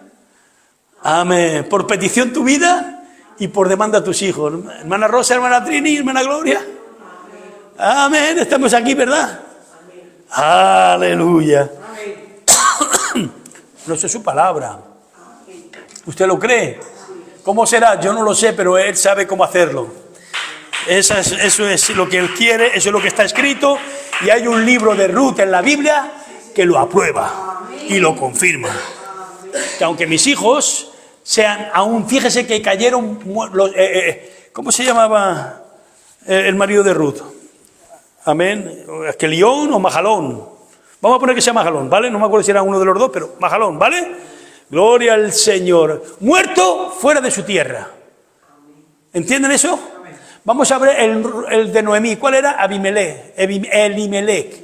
S1: Amén. Por petición tu vida y por demanda tus hijos. Hermana Rosa, hermana Trini, hermana Gloria. Amén. Estamos aquí, ¿verdad? Aleluya. No sé su palabra. ¿Usted lo cree? ¿Cómo será? Yo no lo sé, pero Él sabe cómo hacerlo. Eso es lo que Él quiere, eso es lo que está escrito. Y hay un libro de Ruth en la Biblia que lo aprueba y lo confirma. Que aunque mis hijos sean, aún fíjese que cayeron, ¿cómo se llamaba el marido de Ruth? Amén. ¿Kelión o Mahalón? Vamos a poner que sea Mahalón, ¿vale? No me acuerdo si era uno de los dos, pero Mahalón, ¿vale? Gloria al Señor. Muerto fuera de su tierra. ¿Entienden eso? Vamos a ver el de Noemí. ¿Cuál era? Elimelech.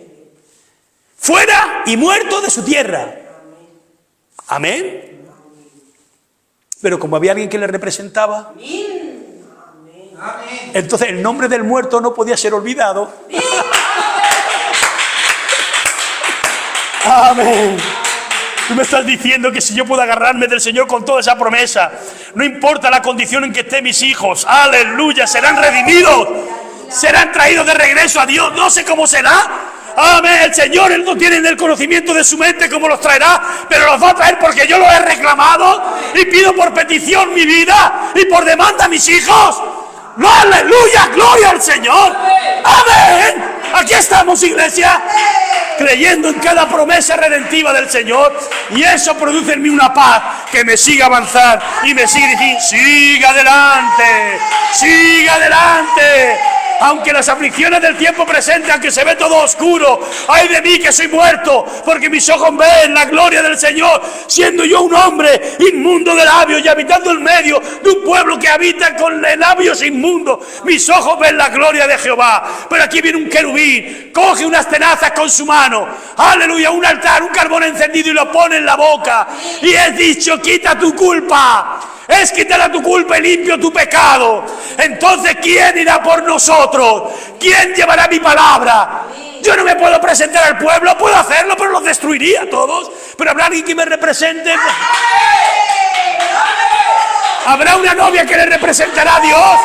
S1: Fuera y muerto de su tierra. Amén. Pero como había alguien que le representaba, entonces el nombre del muerto no podía ser olvidado. Amén. Tú me estás diciendo que si yo puedo agarrarme del Señor con toda esa promesa, no importa la condición en que estén mis hijos, aleluya, serán redimidos, serán traídos de regreso a Dios, no sé cómo será. Amén, el Señor, Él no tiene en el conocimiento de su mente cómo los traerá, pero los va a traer porque yo los he reclamado y pido por petición mi vida y por demanda a mis hijos. ¡No, aleluya! ¡Gloria al Señor! ¡Amén! Aquí estamos, iglesia, creyendo en cada promesa redentiva del Señor, y eso produce en mí una paz que me sigue avanzar y me sigue diciendo, siga adelante, siga adelante. Aunque las aflicciones del tiempo presente, aunque se ve todo oscuro, ay de mí que soy muerto, porque mis ojos ven la gloria del Señor, siendo yo un hombre inmundo de labios y habitando en medio de un pueblo que habita con labios inmundos. Mis ojos ven la gloria de Jehová. Pero aquí viene un querubín, coge unas tenazas con su mano, aleluya, un altar, un carbón encendido y lo pone en la boca. Y he dicho, quita tu culpa. Es quitar tu culpa y limpio tu pecado. Entonces, ¿quién irá por nosotros? ¿Quién llevará mi palabra? Yo no me puedo presentar al pueblo, puedo hacerlo, pero los destruiría a todos. Pero habrá alguien que me represente. Habrá una novia que le representará a Dios,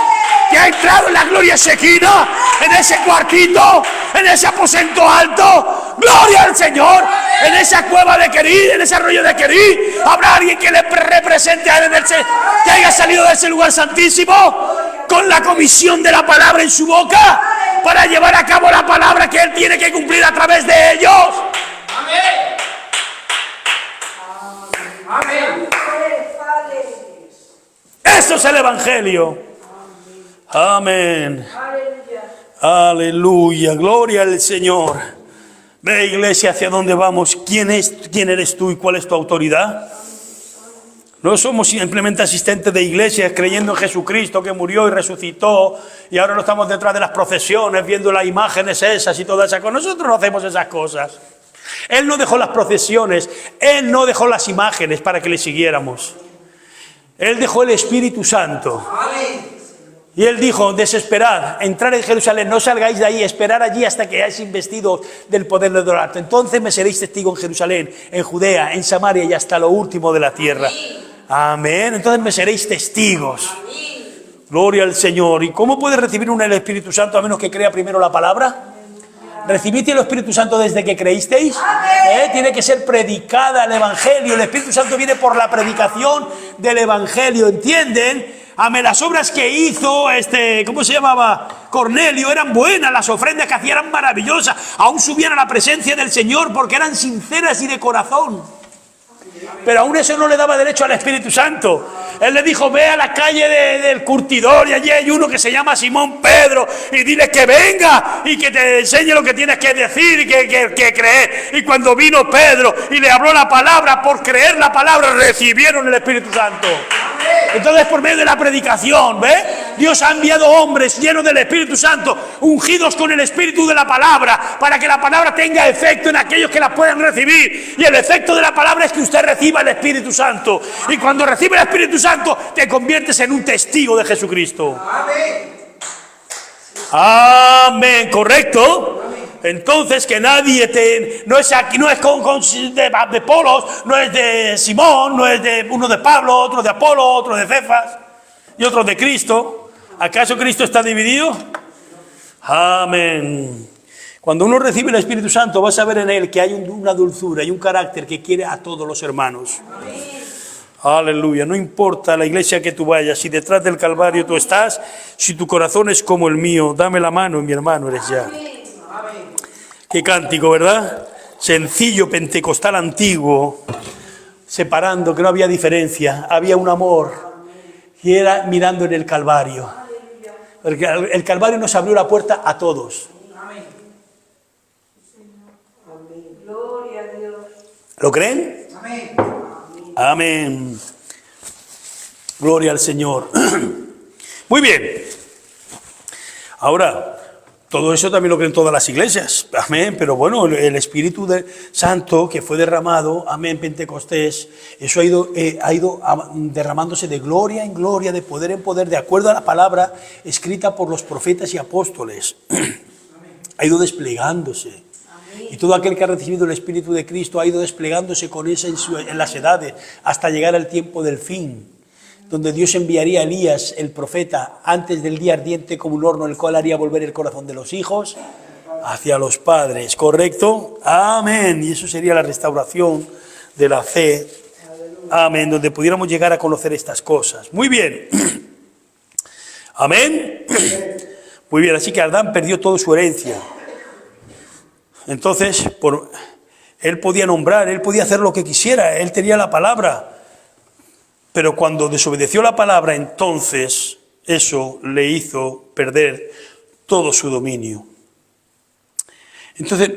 S1: que ha entrado en la gloria Shekinah, en ese cuartito, en ese aposento alto. ¡Gloria al Señor! En esa cueva de Querí, en ese arroyo de Querí, habrá alguien que le represente a él, que haya salido de ese lugar santísimo con la comisión de la palabra en su boca para llevar a cabo la palabra que él tiene que cumplir a través de ellos.
S2: Amén. Amén.
S1: Eso es el Evangelio. Amén. Aleluya. Gloria al Señor. Ve, iglesia, hacia dónde vamos. ¿Quién eres tú y cuál es tu autoridad? No somos simplemente asistentes de iglesias creyendo en Jesucristo que murió y resucitó y ahora no estamos detrás de las procesiones viendo las imágenes esas y todas esas cosas. Nosotros no hacemos esas cosas. Él no dejó las procesiones, Él no dejó las imágenes para que le siguiéramos. Él dejó el Espíritu Santo. Y Él dijo, desesperad, entrar en Jerusalén, no salgáis de ahí, esperar allí hasta que hayáis investido del poder de Alto. Entonces me seréis testigo en Jerusalén, en Judea, en Samaria y hasta lo último de la tierra. Amén. Entonces me seréis testigos. Gloria al Señor. ¿Y cómo puede recibir uno el Espíritu Santo a menos que crea primero la palabra? ¿Recibiste el Espíritu Santo desde que creísteis? Tiene que ser predicada el Evangelio. El Espíritu Santo viene por la predicación del Evangelio, ¿entienden? Amén. Las obras que hizo ¿cómo se llamaba? Cornelio eran buenas, las ofrendas que hacía eran maravillosas, aún subían a la presencia del Señor porque eran sinceras y de corazón. Pero aún eso no le daba derecho al Espíritu Santo. Él le dijo, ve a la calle del curtidor y allí hay uno que se llama Simón Pedro y dile que venga y que te enseñe lo que tienes que decir y que creer. Y cuando vino Pedro y le habló la palabra, por creer la palabra recibieron el Espíritu Santo. Entonces, por medio de la predicación, ¿ves? Dios ha enviado hombres llenos del Espíritu Santo, ungidos con el Espíritu de la palabra, para que la palabra tenga efecto en aquellos que la puedan recibir. Y el efecto de la palabra es que usted reciba el Espíritu Santo. Y cuando recibe el Espíritu Santo, te conviertes en un testigo de Jesucristo. Amén. Amén, ¿correcto? Entonces que nadie no es aquí, no es de Polos, no es de Simón, no es de uno de Pablo, otro de Apolo, otro de Cefas y otro de Cristo. ¿Acaso Cristo está dividido? Amén. Cuando uno recibe el Espíritu Santo, vas a ver en él que hay una dulzura y un carácter que quiere a todos los hermanos. Amén. Aleluya. No importa la iglesia que tú vayas, si detrás del Calvario tú estás, si tu corazón es como el mío, dame la mano y mi hermano eres ya. Amén. Qué cántico, ¿verdad? Sencillo, pentecostal antiguo, separando, que no había diferencia, había un amor, y era mirando en el Calvario. Porque el Calvario nos abrió la puerta a todos.
S3: Amén. Gloria a Dios.
S1: ¿Lo creen?
S3: Amén.
S1: Amén. Gloria al Señor. Muy bien. Ahora, todo eso también lo creen todas las iglesias. Amén. Pero bueno, el Espíritu Santo que fue derramado, amén, Pentecostés, eso ha ido derramándose de gloria en gloria, de poder en poder, de acuerdo a la palabra escrita por los profetas y apóstoles. Ha ido desplegándose. Y todo aquel que ha recibido el Espíritu de Cristo ha ido desplegándose con esa en las edades hasta llegar al tiempo del fin, donde Dios enviaría a Elías, el profeta, antes del día ardiente como un horno, el cual haría volver el corazón de los hijos hacia los padres. ¿Correcto? Amén. Y eso sería la restauración de la fe. Amén. Donde pudiéramos llegar a conocer estas cosas. Muy bien. Amén. Muy bien. Así que Adán perdió toda su herencia. Entonces, él podía nombrar, él podía hacer lo que quisiera, él tenía la palabra. Pero cuando desobedeció la palabra, entonces eso le hizo perder todo su dominio. Entonces,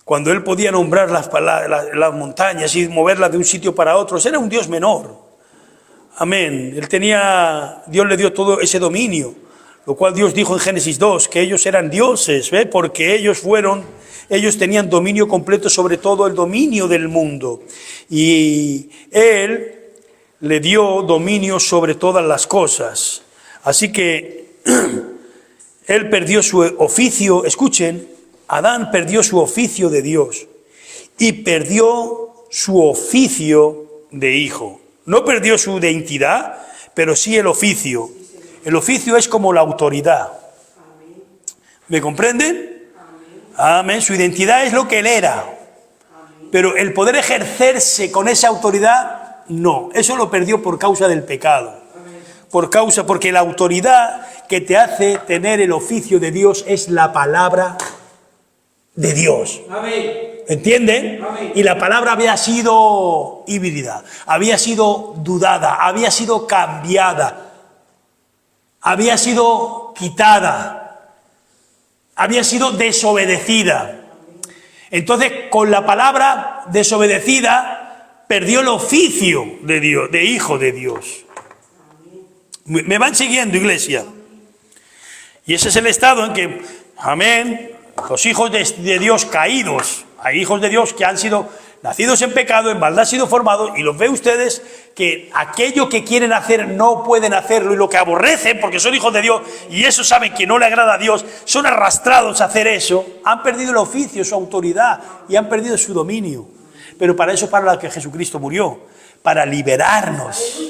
S1: cuando él podía nombrar las montañas y moverlas de un sitio para otro, era un Dios menor. Amén. Dios le dio todo ese dominio, lo cual Dios dijo en Génesis 2, que ellos eran dioses, ¿ve? Porque ellos tenían dominio completo sobre todo el dominio del mundo. Y Él le dio dominio sobre todas las cosas. Así que Él perdió su oficio, escuchen, Adán perdió su oficio de Dios y perdió su oficio de hijo. No perdió su identidad, pero sí el oficio. El oficio es como la autoridad. ¿Me comprenden? Amén. Su identidad es lo que él era. Pero el poder ejercerse con esa autoridad, no. Eso lo perdió por causa del pecado. Porque la autoridad que te hace tener el oficio de Dios es la palabra de Dios.
S2: Amén.
S1: ¿Entienden?
S2: Amén.
S1: Y la palabra había sido híbrida, había sido dudada, había sido cambiada, había sido quitada, había sido desobedecida. Entonces, con la palabra desobedecida, perdió el oficio de Dios, de hijo de Dios. ¿Me van siguiendo, iglesia? Y ese es el estado en que, amén, los hijos de Dios caídos, hay hijos de Dios que han sido nacidos en pecado, en maldad han sido formados, y los ve ustedes que aquello que quieren hacer no pueden hacerlo, y lo que aborrecen porque son hijos de Dios y eso saben que no le agrada a Dios, son arrastrados a hacer eso, han perdido el oficio, su autoridad y han perdido su dominio. Pero para eso, para lo que Jesucristo murió, para liberarnos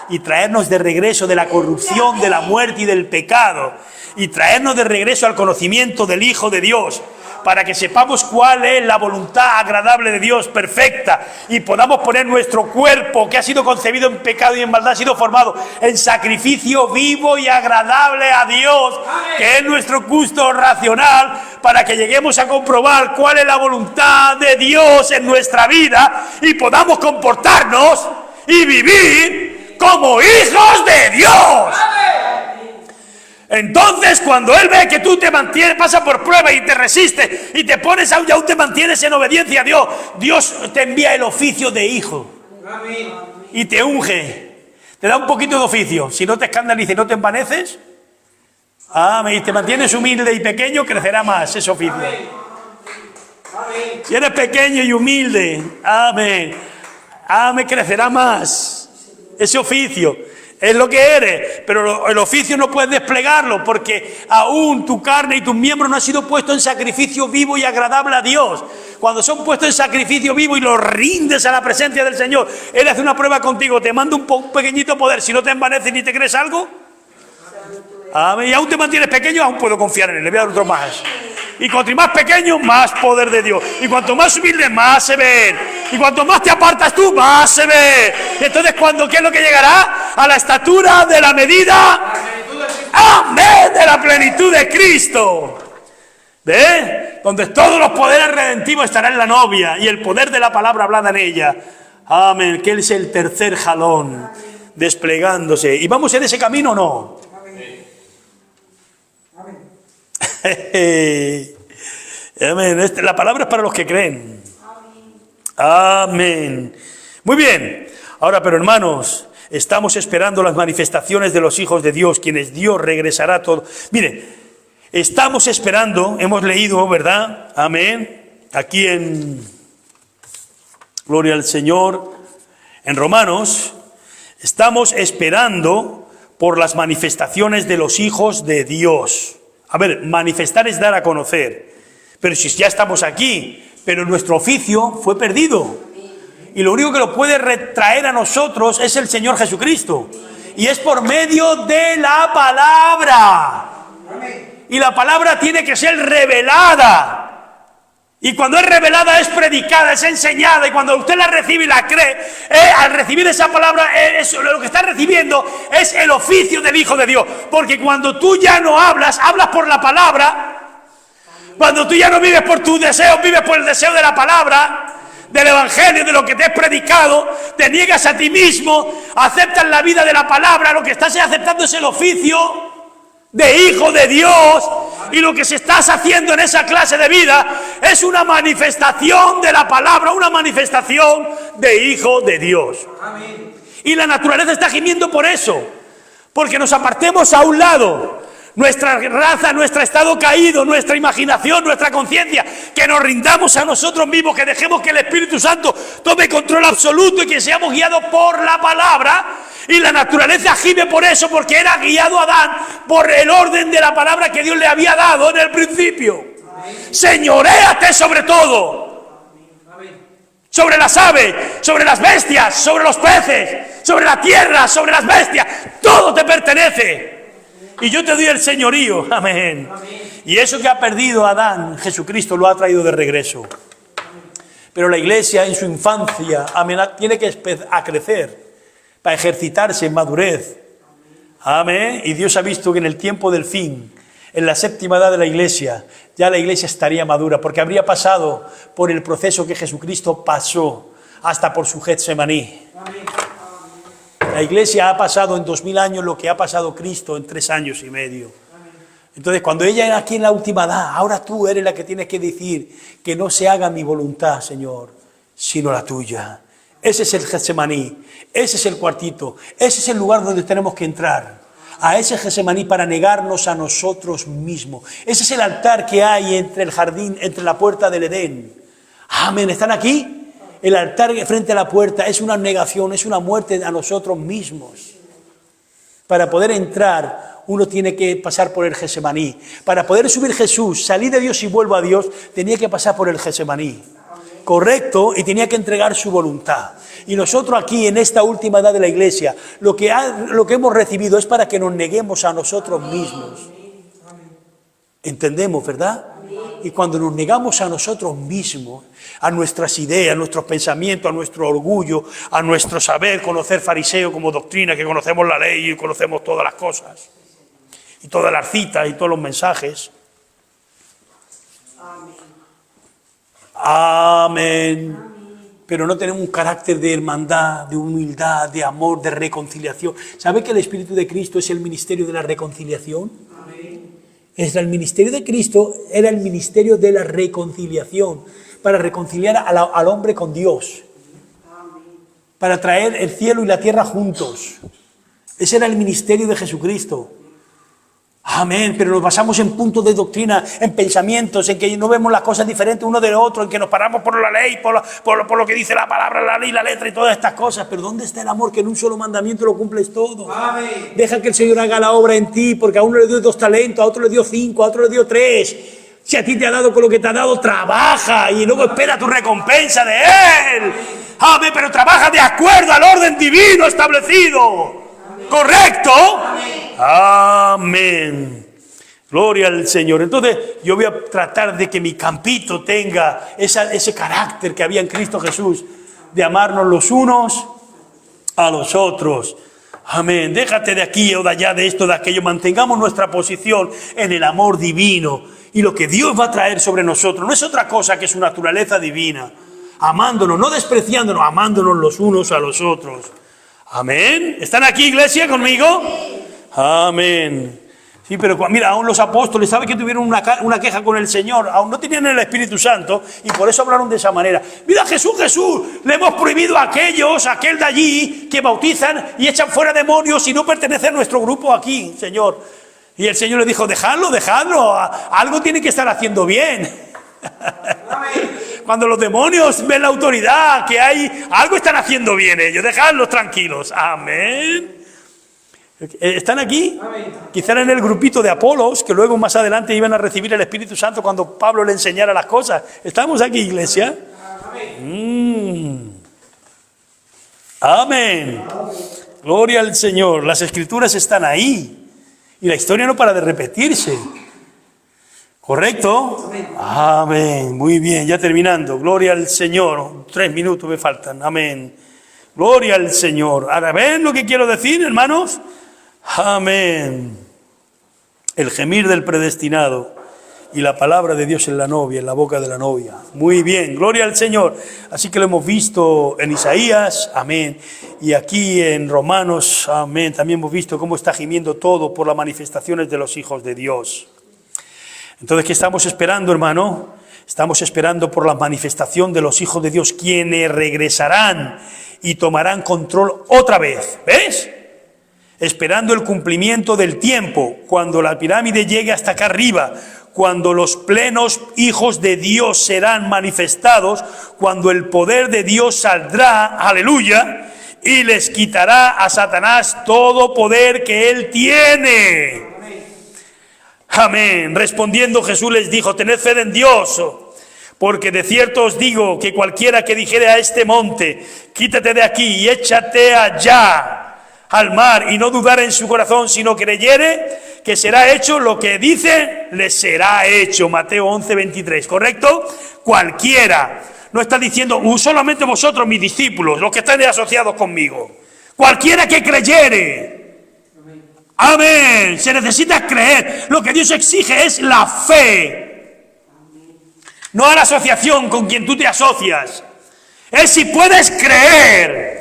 S1: y traernos de regreso de la corrupción, de la muerte y del pecado, y traernos de regreso al conocimiento del Hijo de Dios, para que sepamos cuál es la voluntad agradable de Dios, perfecta, y podamos poner nuestro cuerpo, que ha sido concebido en pecado y en maldad, ha sido formado en sacrificio vivo y agradable a Dios, que es nuestro gusto racional, para que lleguemos a comprobar cuál es la voluntad de Dios en nuestra vida y podamos comportarnos y vivir como hijos de Dios. Entonces, cuando Él ve que tú te mantienes, pasa por prueba y te resistes y te pones y aún te mantienes en obediencia a Dios, Dios te envía el oficio de hijo. Amén. Y te unge, te da un poquito de oficio. Si no te escandalizas y no te envaneces, amén, y te mantienes humilde y pequeño, crecerá más ese oficio. Amén. Amén. Si eres pequeño y humilde, amén, amén, crecerá más ese oficio. Es lo que eres, pero el oficio no puedes desplegarlo porque aún tu carne y tus miembros no han sido puestos en sacrificio vivo y agradable a Dios. Cuando son puestos en sacrificio vivo y los rindes a la presencia del Señor, Él hace una prueba contigo, te manda un pequeñito poder. Si no te envaneces ni te crees algo, amén, y aún te mantienes pequeño, aún puedo confiar en Él, le voy a dar otro más. Y cuanto más pequeño, más poder de Dios. Y cuanto más humilde, más se ve. Y cuanto más te apartas tú, más se ve. Y entonces, ¿qué es lo que llegará? A la estatura de la medida, amén, de la plenitud de Cristo. ¿Ves? Donde todos los poderes redentivos estarán en la novia y el poder de la palabra hablada en ella. Amén, que Él es el tercer jalón desplegándose. ¿Y vamos en ese camino o no? Amén. La palabra es para los que creen. Amén. Muy bien. Ahora, pero hermanos, estamos esperando las manifestaciones de los hijos de Dios, quienes Dios regresará todo. Mire, estamos esperando, hemos leído, ¿verdad? Amén. Aquí en Gloria al Señor, en Romanos, estamos esperando por las manifestaciones de los hijos de Dios. A ver, manifestar es dar a conocer. Pero si ya estamos aquí, pero nuestro oficio fue perdido. Y lo único que lo puede retraer a nosotros es el Señor Jesucristo. Y es por medio de la palabra. Y la palabra tiene que ser revelada. Y cuando es revelada, es predicada, es enseñada. Y cuando usted la recibe y la cree, al recibir esa palabra, lo que está recibiendo es el oficio del Hijo de Dios. Porque cuando tú ya no hablas, hablas por la palabra. Cuando tú ya no vives por tus deseos, vives por el deseo de la palabra, del Evangelio, de lo que te es predicado, te niegas a ti mismo, aceptas la vida de la palabra, lo que estás aceptando es el oficio de Hijo de Dios. Y lo que se estás haciendo en esa clase de vida es una manifestación de la palabra, una manifestación de Hijo de Dios. Amén. Y la naturaleza está gimiendo por eso, porque nos apartemos a un lado. Nuestra raza, nuestro estado caído, nuestra imaginación, nuestra conciencia, que nos rindamos a nosotros mismos, que dejemos que el Espíritu Santo tome control absoluto y que seamos guiados por la palabra. Y la naturaleza gime por eso, porque era guiado Adán por el orden de la palabra que Dios le había dado en el principio. Señoréate sobre todo, sobre las aves, sobre las bestias, sobre los peces, sobre la tierra, sobre las bestias, todo te pertenece. Y yo te doy el señorío, amén. Y eso que ha perdido Adán, Jesucristo lo ha traído de regreso. Pero la iglesia en su infancia, amén, tiene que crecer para ejercitarse en madurez. Amén. Y Dios ha visto que en el tiempo del fin, en la séptima edad de la iglesia, ya la iglesia estaría madura, porque habría pasado por el proceso que Jesucristo pasó, hasta por su Getsemaní. La iglesia ha pasado en 2000 años lo que ha pasado Cristo en 3 años y medio. Entonces, cuando ella era aquí en la última edad, ahora tú eres la que tienes que decir que no se haga mi voluntad, Señor, sino la tuya. Ese es el Getsemaní, ese es el cuartito, ese es el lugar donde tenemos que entrar. A ese Getsemaní para negarnos a nosotros mismos. Ese es el altar que hay entre el jardín, entre la puerta del Edén. Amén, ¿están aquí? El altar frente a la puerta es una negación, es una muerte a nosotros mismos. Para poder entrar, uno tiene que pasar por el Getsemaní. Para poder subir Jesús, salir de Dios y vuelvo a Dios, tenía que pasar por el Getsemaní. Correcto, y tenía que entregar su voluntad. Y nosotros aquí, en esta última edad de la iglesia, lo que hemos recibido es para que nos neguemos a nosotros mismos. ¿Entendemos, verdad? Y cuando nos negamos a nosotros mismos, a nuestras ideas, a nuestros pensamientos, a nuestro orgullo, a nuestro saber, conocer fariseo como doctrina, que conocemos la ley y conocemos todas las cosas, y todas las citas y todos los mensajes. Amén. Pero no tenemos un carácter de hermandad, de humildad, de amor, de reconciliación. ¿Sabe que el Espíritu de Cristo es el ministerio de la reconciliación? El ministerio de Cristo era el ministerio de la reconciliación, para reconciliar al hombre con Dios, para traer el cielo y la tierra juntos. Ese era el ministerio de Jesucristo. Amén, pero nos basamos en puntos de doctrina, en pensamientos, en que no vemos las cosas diferentes uno de otro, en que nos paramos por la ley, por lo que dice la palabra, la ley, la letra y todas estas cosas. Pero ¿dónde está el amor que en un solo mandamiento lo cumples todo?
S2: Amén.
S1: Deja que el Señor haga la obra en ti, porque a uno le dio 2 talentos, a otro le dio 5, a otro le dio 3. Si a ti te ha dado con lo que te ha dado, trabaja y luego espera tu recompensa de Él. Amén, pero trabaja de acuerdo al orden divino establecido. ¿Correcto? Amén. Gloria al Señor. Entonces yo voy a tratar de que mi campito tenga ese carácter que había en Cristo Jesús, de amarnos los unos a los otros. Amén. Déjate de aquí o de allá, de esto, de aquello. Mantengamos nuestra posición en el amor divino. Y lo que Dios va a traer sobre nosotros no es otra cosa que su naturaleza divina. Amándonos, no despreciándonos, amándonos los unos a los otros. Amén. ¿Están aquí, iglesia, conmigo? Amén. Sí, pero mira, aún los apóstoles, ¿sabe que tuvieron una queja con el Señor? Aún no tenían el Espíritu Santo y por eso hablaron de esa manera. Mira, Jesús, le hemos prohibido a aquel de allí que bautizan y echan fuera demonios y no pertenece a nuestro grupo aquí, Señor. Y el Señor le dijo, dejadlo, algo tiene que estar haciendo bien. Cuando los demonios ven la autoridad que hay, algo están haciendo bien ellos, dejadlos tranquilos. Amén. ¿Están aquí? Amén. Quizá en el grupito de Apolos, que luego más adelante iban a recibir el Espíritu Santo cuando Pablo le enseñara las cosas. ¿Estamos aquí, iglesia? Amén. Amén. Gloria al Señor. Las Escrituras están ahí. Y la historia no para de repetirse. ¿Correcto? Amén. Muy bien, ya terminando. Gloria al Señor. 3 minutos me faltan. Amén. Gloria al Señor. Ahora, ¿ven lo que quiero decir, hermanos? Amén. El gemir del predestinado y la palabra de Dios en la novia, en la boca de la novia. Muy bien, gloria al Señor. Así que lo hemos visto en Isaías, amén. Y aquí en Romanos, amén. También hemos visto cómo está gimiendo todo por las manifestaciones de los hijos de Dios. Entonces, ¿qué estamos esperando, hermano? Estamos esperando por la manifestación de los hijos de Dios, quienes regresarán y tomarán control otra vez. ¿Ves? Esperando el cumplimiento del tiempo, cuando la pirámide llegue hasta acá arriba, cuando los plenos hijos de Dios serán manifestados, cuando el poder de Dios saldrá, aleluya, y les quitará a Satanás todo poder que él tiene. Amén. Respondiendo Jesús les dijo, tened fe en Dios, porque de cierto os digo que cualquiera que dijere a este monte, quítate de aquí y échate allá al mar, y no dudar en su corazón, sino creyere que será hecho lo que dice, le será hecho. Mateo 11:23, ¿correcto? Cualquiera. No está diciendo solamente vosotros, mis discípulos, los que están asociados conmigo. Cualquiera que creyere. Amén. Se necesita creer. Lo que Dios exige es la fe. No a la asociación con quien tú te asocias. Es si puedes creer.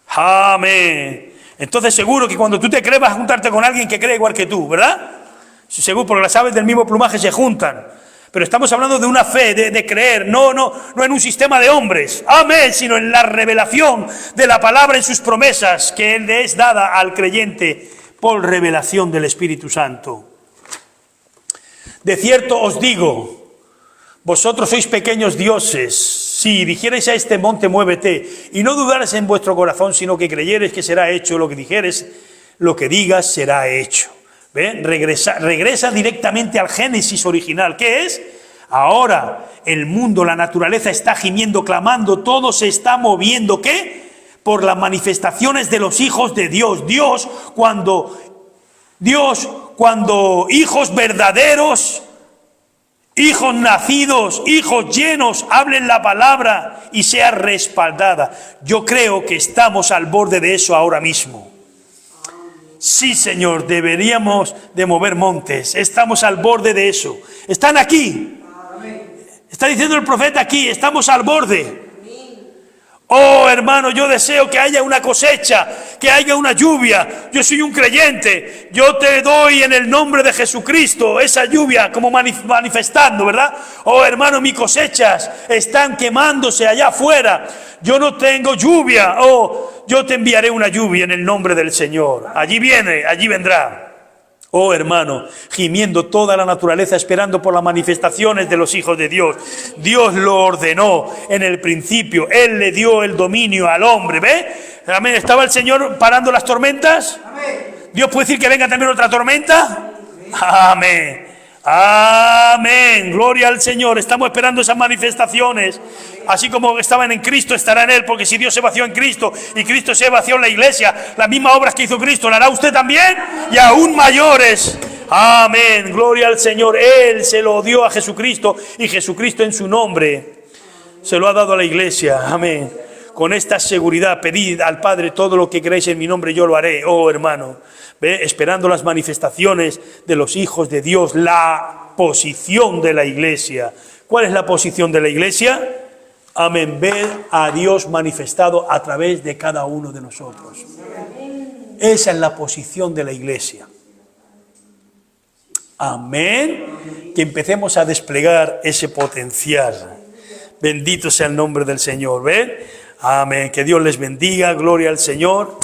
S1: Amén. Entonces seguro que cuando tú te crees vas a juntarte con alguien que cree igual que tú, ¿verdad? Seguro, porque las aves del mismo plumaje se juntan. Pero estamos hablando de una fe, de creer, no en un sistema de hombres, amén, sino en la revelación de la palabra en sus promesas que le es dada al creyente por revelación del Espíritu Santo. De cierto os digo, vosotros sois pequeños dioses. Si dijereis a este monte, muévete, y no dudares en vuestro corazón, sino que creyereis que será hecho lo que dijeres, lo que digas será hecho. ¿Ven? Regresa directamente al Génesis original. ¿Qué es? Ahora el mundo, la naturaleza está gimiendo, clamando, todo se está moviendo. ¿Qué? Por las manifestaciones de los hijos de Dios. Dios, cuando hijos verdaderos, hijos nacidos, hijos llenos, hablen la palabra y sea respaldada. Yo creo que estamos al borde de eso ahora mismo. Sí, Señor, deberíamos de mover montes. Estamos al borde de eso. ¿Están aquí? Está diciendo el profeta aquí, estamos al borde. Oh, hermano, yo deseo que haya una cosecha, que haya una lluvia. Yo soy un creyente. Yo te doy en el nombre de Jesucristo esa lluvia como manifestando, ¿verdad? Oh, hermano, mis cosechas están quemándose allá afuera. Yo no tengo lluvia. Oh, yo te enviaré una lluvia en el nombre del Señor. Allí viene, allí vendrá. Oh hermano, gimiendo toda la naturaleza, esperando por las manifestaciones de los hijos de Dios. Dios lo ordenó en el principio, Él le dio el dominio al hombre, ¿ve? Amén. ¿Estaba el Señor parando las tormentas? ¿Dios puede decir que venga también otra tormenta? Amén. Amén. Gloria al Señor. Estamos esperando esas manifestaciones. Así como estaban en Cristo, estará en Él, porque si Dios se vació en Cristo y Cristo se vació en la iglesia, las mismas obras que hizo Cristo, ¿la hará usted también? Y aún mayores. Amén. Gloria al Señor. Él se lo dio a Jesucristo y Jesucristo en su nombre se lo ha dado a la iglesia. Amén. Con esta seguridad, pedid al Padre todo lo que queráis en mi nombre, yo lo haré. Oh hermano, ¿ve? Esperando las manifestaciones de los hijos de Dios, la posición de la iglesia. ¿Cuál es la posición de la iglesia? Amén, ver a Dios manifestado a través de cada uno de nosotros. Esa es la posición de la iglesia. Amén, que empecemos a desplegar ese potencial. Bendito sea el nombre del Señor, ¿ven? Amén, que Dios les bendiga, gloria al Señor.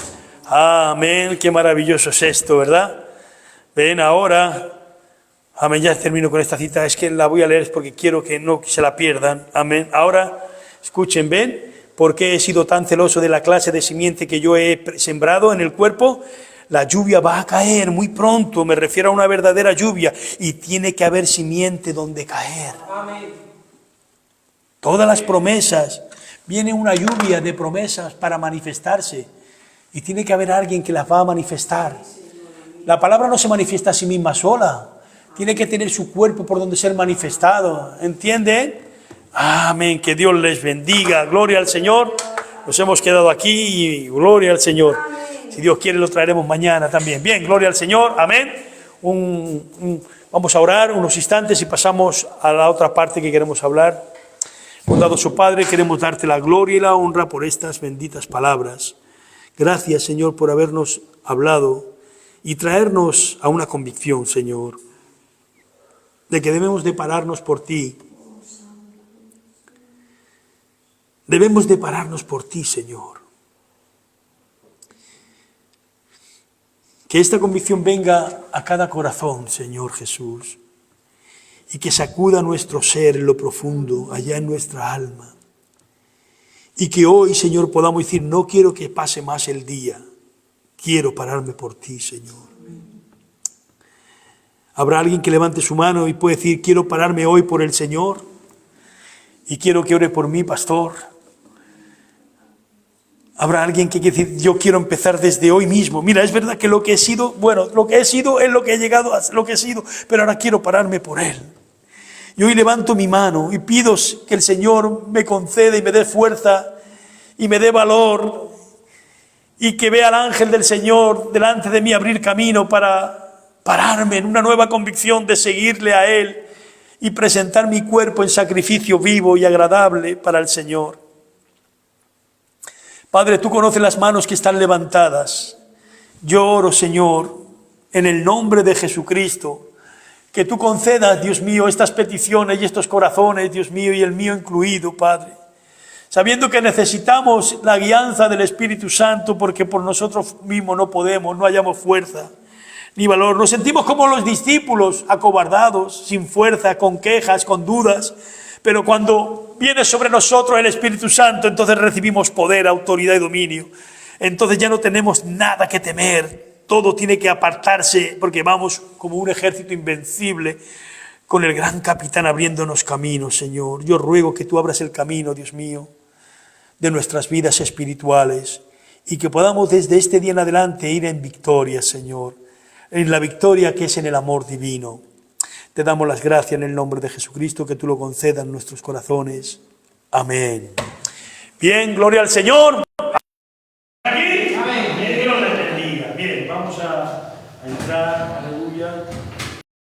S1: Amén, qué maravilloso es esto, ¿verdad? Ven ahora, amén, ya termino con esta cita, es que la voy a leer porque quiero que no se la pierdan. Amén, ahora, escuchen, ven, ¿por qué he sido tan celoso de la clase de simiente que yo he sembrado en el cuerpo? La lluvia va a caer muy pronto, me refiero a una verdadera lluvia, y tiene que haber simiente donde caer.
S2: Amén.
S1: Todas las promesas, viene una lluvia de promesas para manifestarse, y tiene que haber alguien que las va a manifestar. La palabra no se manifiesta a sí misma sola, tiene que tener su cuerpo por donde ser manifestado, ¿entienden? Amén, que Dios les bendiga, gloria al Señor. Nos hemos quedado aquí y gloria al Señor. Si Dios quiere lo traeremos mañana también. Bien, gloria al Señor, amén. Vamos a orar unos instantes y pasamos a la otra parte que queremos hablar. Bondadoso Padre, queremos darte la gloria y la honra por estas benditas palabras. Gracias, Señor, por habernos hablado y traernos a una convicción, Señor, de que debemos de pararnos por ti. Debemos de pararnos por ti, Señor. Que esta convicción venga a cada corazón, Señor Jesús, y que sacuda nuestro ser en lo profundo, allá en nuestra alma. Y que hoy, Señor, podamos decir, no quiero que pase más el día, quiero pararme por ti, Señor. Habrá alguien que levante su mano y puede decir, quiero pararme hoy por el Señor y quiero que ore por mí, pastor. Habrá alguien que quiere decir, yo quiero empezar desde hoy mismo. Mira, es verdad que lo que he sido, bueno, lo que he sido es lo que he llegado a lo que he sido, pero ahora quiero pararme por Él. Y hoy levanto mi mano y pido que el Señor me conceda y me dé fuerza y me dé valor y que vea al ángel del Señor delante de mí abrir camino para pararme en una nueva convicción de seguirle a Él y presentar mi cuerpo en sacrificio vivo y agradable para el Señor. Padre, tú conoces las manos que están levantadas. Yo oro, Señor, en el nombre de Jesucristo, que tú concedas, Dios mío, estas peticiones y estos corazones, Dios mío, y el mío incluido, Padre. Sabiendo que necesitamos la guianza del Espíritu Santo, porque por nosotros mismos no podemos, no hallamos fuerza ni valor. Nos sentimos como los discípulos, acobardados, sin fuerza, con quejas, con dudas. Pero cuando viene sobre nosotros el Espíritu Santo, entonces recibimos poder, autoridad y dominio. Entonces ya no tenemos nada que temer. Todo tiene que apartarse porque vamos como un ejército invencible con el gran capitán abriéndonos caminos, Señor. Yo ruego que tú abras el camino, Dios mío, de nuestras vidas espirituales y que podamos desde este día en adelante ir en victoria, Señor, en la victoria que es en el amor divino. Te damos las gracias en el nombre de Jesucristo, que tú lo concedas en nuestros corazones. Amén. Bien, gloria al Señor. Aquí.
S2: Amén.
S1: Dios les bendiga. Bien, vamos a entrar. Aleluya.